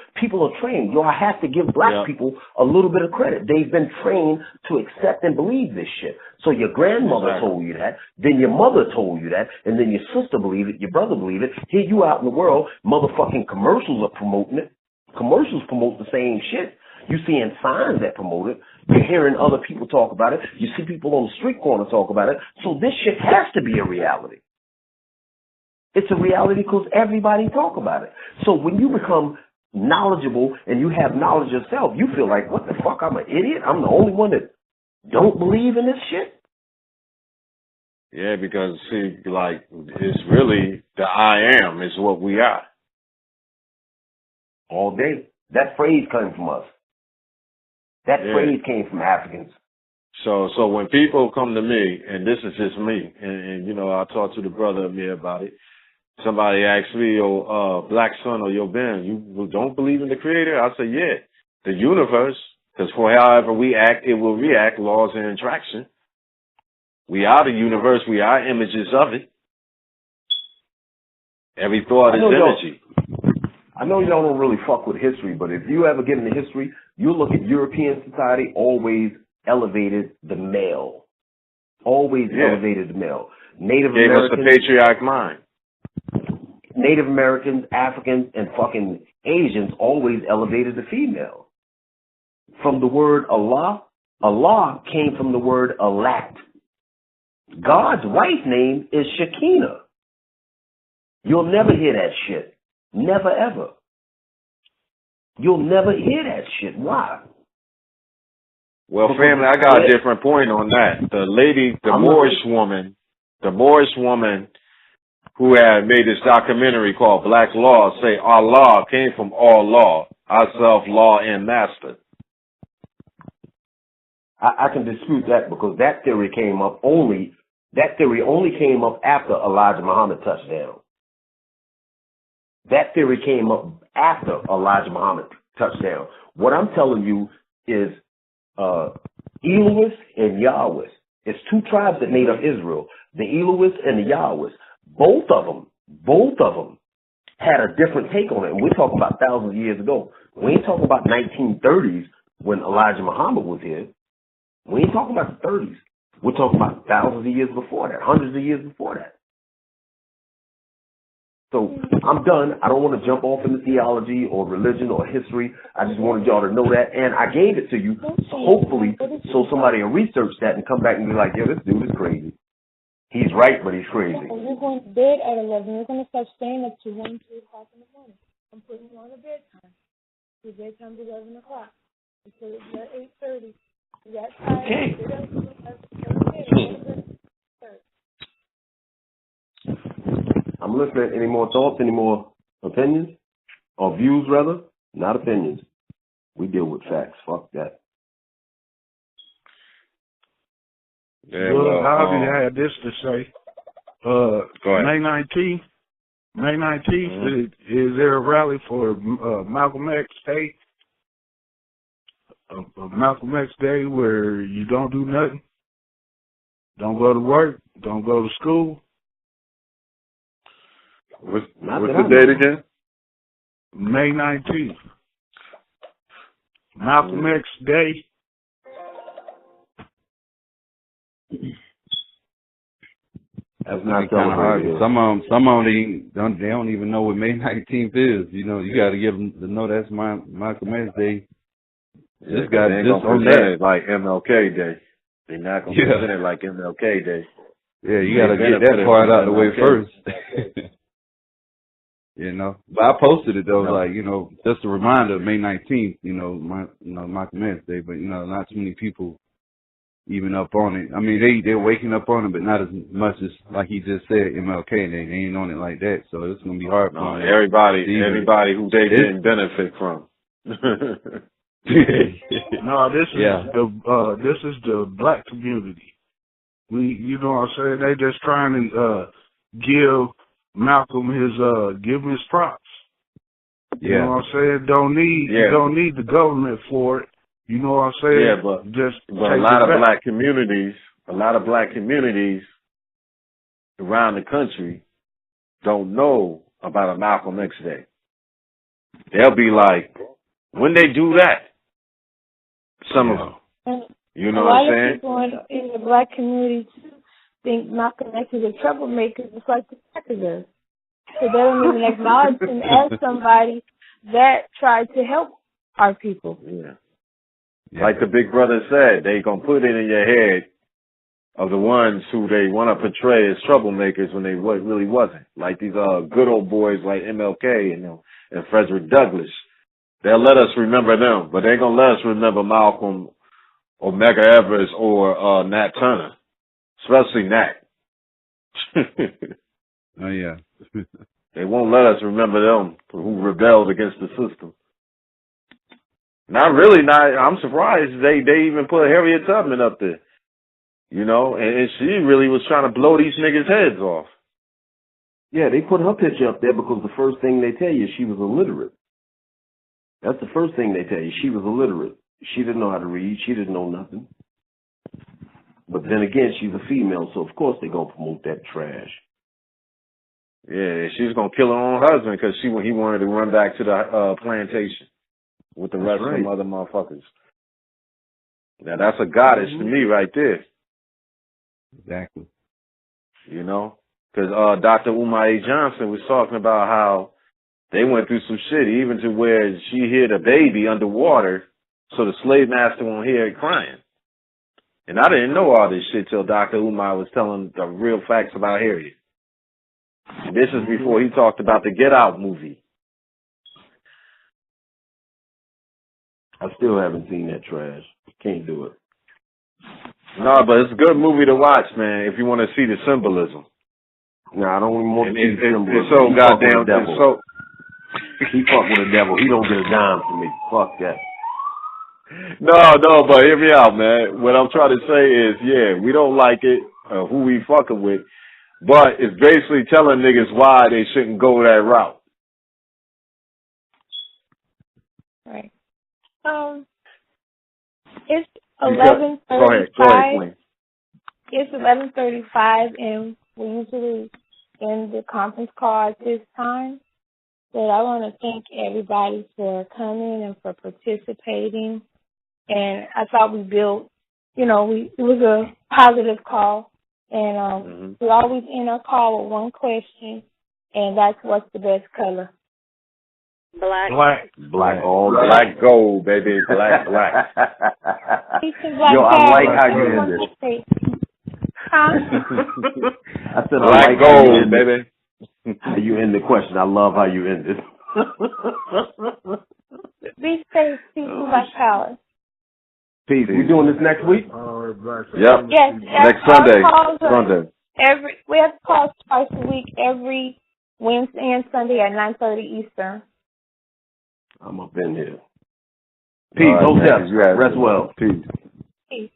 Yo, I have to give black people a little bit of credit. They've been trained to accept and believe this shit. So your grandmother told you that, then your mother told you that, and then your sister believed it, your brother believed it. Here you out in the world, motherfucking commercials are promoting it. Commercials promote the same shit. You're seeing signs that promote it. You're hearing other people talk about it. You see people on the street corner talk about it. So this shit has to be a reality. It's a reality because everybody talk about it. So when you become knowledgeable and you have knowledge yourself, you feel like, what the fuck, I'm an idiot? I'm the only one that don't believe in this shit? Yeah, because, see, like, it's really the I am is what we are. All day. That phrase came from us. That phrase came from Africans. So when people come to me, and this is just me, and you know, I talked to the brother of me about it. Somebody asks me, yo, black son or yo, Ben, you don't believe in the creator? I say, yeah, the universe, because for however we act, it will react, laws and attraction. We are the universe. We are images of it. Every thought is energy. I know y'all don't really fuck with history, but if you ever get into history, you look at European society, always elevated the male. Always elevated the male. Native Americans. Gave us a patriotic mind. Native Americans, Africans, and fucking Asians always elevated the female. From the word Allah, Allah came from the word Alat. God's wife name is Shekinah. You'll never hear that shit. Never ever. You'll never hear that shit. Why? Well, family, I got a different point on that. The lady, the Moorish woman who had made this documentary called Black Law say Allah came from all law, ourself, law, and master. I can dispute that because that theory only came up after Elijah Muhammad touched down. That theory came up after Elijah Muhammad touched down. What I'm telling you is Elohim and Yahweh. It's two tribes that made up Israel, the Elohim and the Yahweh. Both of them had a different take on it. And we're talking about thousands of years ago. We ain't talking about 1930s when Elijah Muhammad was here. We ain't talking about the 30s. We're talking about thousands of years before that, hundreds of years before that. So I'm done. I don't want to jump off into theology or religion or history. I just wanted y'all to know that. And I gave it to you, hopefully, so somebody will research that and come back and be like, yo, this dude is crazy. He's right, but he's crazy. We're going to bed at 11. We're going to start staying up to 1, 2 o'clock in the morning. I'm putting you on a bedtime. Your bedtime's 11 o'clock. Until it's at 8:30. That time. Okay. I'm listening. Any more thoughts? Any more opinions? Or views, rather? Not opinions. We deal with facts. Fuck that. Yeah, well, I had this to say. May 19th. May 19th, is there a rally for Malcolm X Day? A Malcolm X Day where you don't do nothing, don't go to work, don't go to school. What's the date again? May 19th. Malcolm X Day. That's not kind of hard. Some of them they don't even know what May 19th is. You know, you got to give them to know that's Malcolm X Day. This guy ain't gonna present it like MLK Day. They're not gonna present it like MLK Day. Yeah, you got to get that part out of the way first. You know, but I posted it though, like, you know, just a reminder of May 19th. You know, Malcolm X Day, but you know, not too many people even up on it. I mean, they're waking up on it, but not as much as, like he just said, MLK. They ain't on it like that, so it's gonna be hard for them. Everybody who they didn't benefit from. No, this is the black community. You know what I'm saying? They just trying to give Malcolm give him his props. You know what I'm saying? Don't need the government for it. You know what I'm saying? Yeah, but a lot of black communities around the country don't know about a Malcolm X Day. They'll be like, when they do that, some of them. You know what I'm saying? A lot of people in the black community think Malcolm X is a troublemaker, just like the crackers are. So they don't even acknowledge him as somebody that tried to help our people. Yeah. Like the big brother said, they gonna put it in your head of the ones who they want to portray as troublemakers when they really wasn't. Like these good old boys like MLK and Frederick Douglass. They'll let us remember them, but they ain't gonna let us remember Malcolm or Medgar Evers or Nat Turner, especially Nat. Oh yeah. They won't let us remember them who rebelled against the system. I'm surprised they even put Harriet Tubman up there. You know, and she really was trying to blow these niggas' heads off. Yeah, they put her picture up there because the first thing they tell you, she was illiterate. That's the first thing they tell you. She was illiterate. She didn't know how to read. She didn't know nothing. But then again, she's a female, so of course they're going to promote that trash. Yeah, she was going to kill her own husband because he wanted to run back to the plantation with the rest of them other motherfuckers. Now, that's a goddess to me right there. Exactly. You know? Because Dr. Umar A. Johnson was talking about how They went through some shit, even to where she hid a baby underwater so the slave master won't hear it crying. And I didn't know all this shit till Dr. Umar was telling the real facts about Harriet. And this is before he talked about the Get Out movie. I still haven't seen that trash. Can't do it. No, but it's a good movie to watch, man, if you want to see the symbolism. No, I don't even want to see the symbolism. It's so goddamn, it's so... He fuck with the devil. He don't get a dime from me. Fuck that. No, but hear me out, man. What I'm trying to say is, yeah, we don't like it, who we fucking with, but it's basically telling niggas why they shouldn't go that route. Right. It's 11:35. Go ahead, Queen. It's 11:35, and we usually end the conference call at this time. But I want to thank everybody for coming and for participating. And I thought we built, it was a positive call. And we always end our call with one question, and that's what's the best color? Black. Black gold, baby. Black. Yo, I like how you end it. Huh? I said black gold, baby. How you end the question. I love how you end it. Be safe, people by power. Peace. We doing this next week? Yep. Yes. Next Sunday. We have calls twice a week, every Wednesday and Sunday at 9:30 Eastern. I'm up in here. Peace. Hotep. Rest well. Peace. Peace.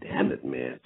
Damn it, man.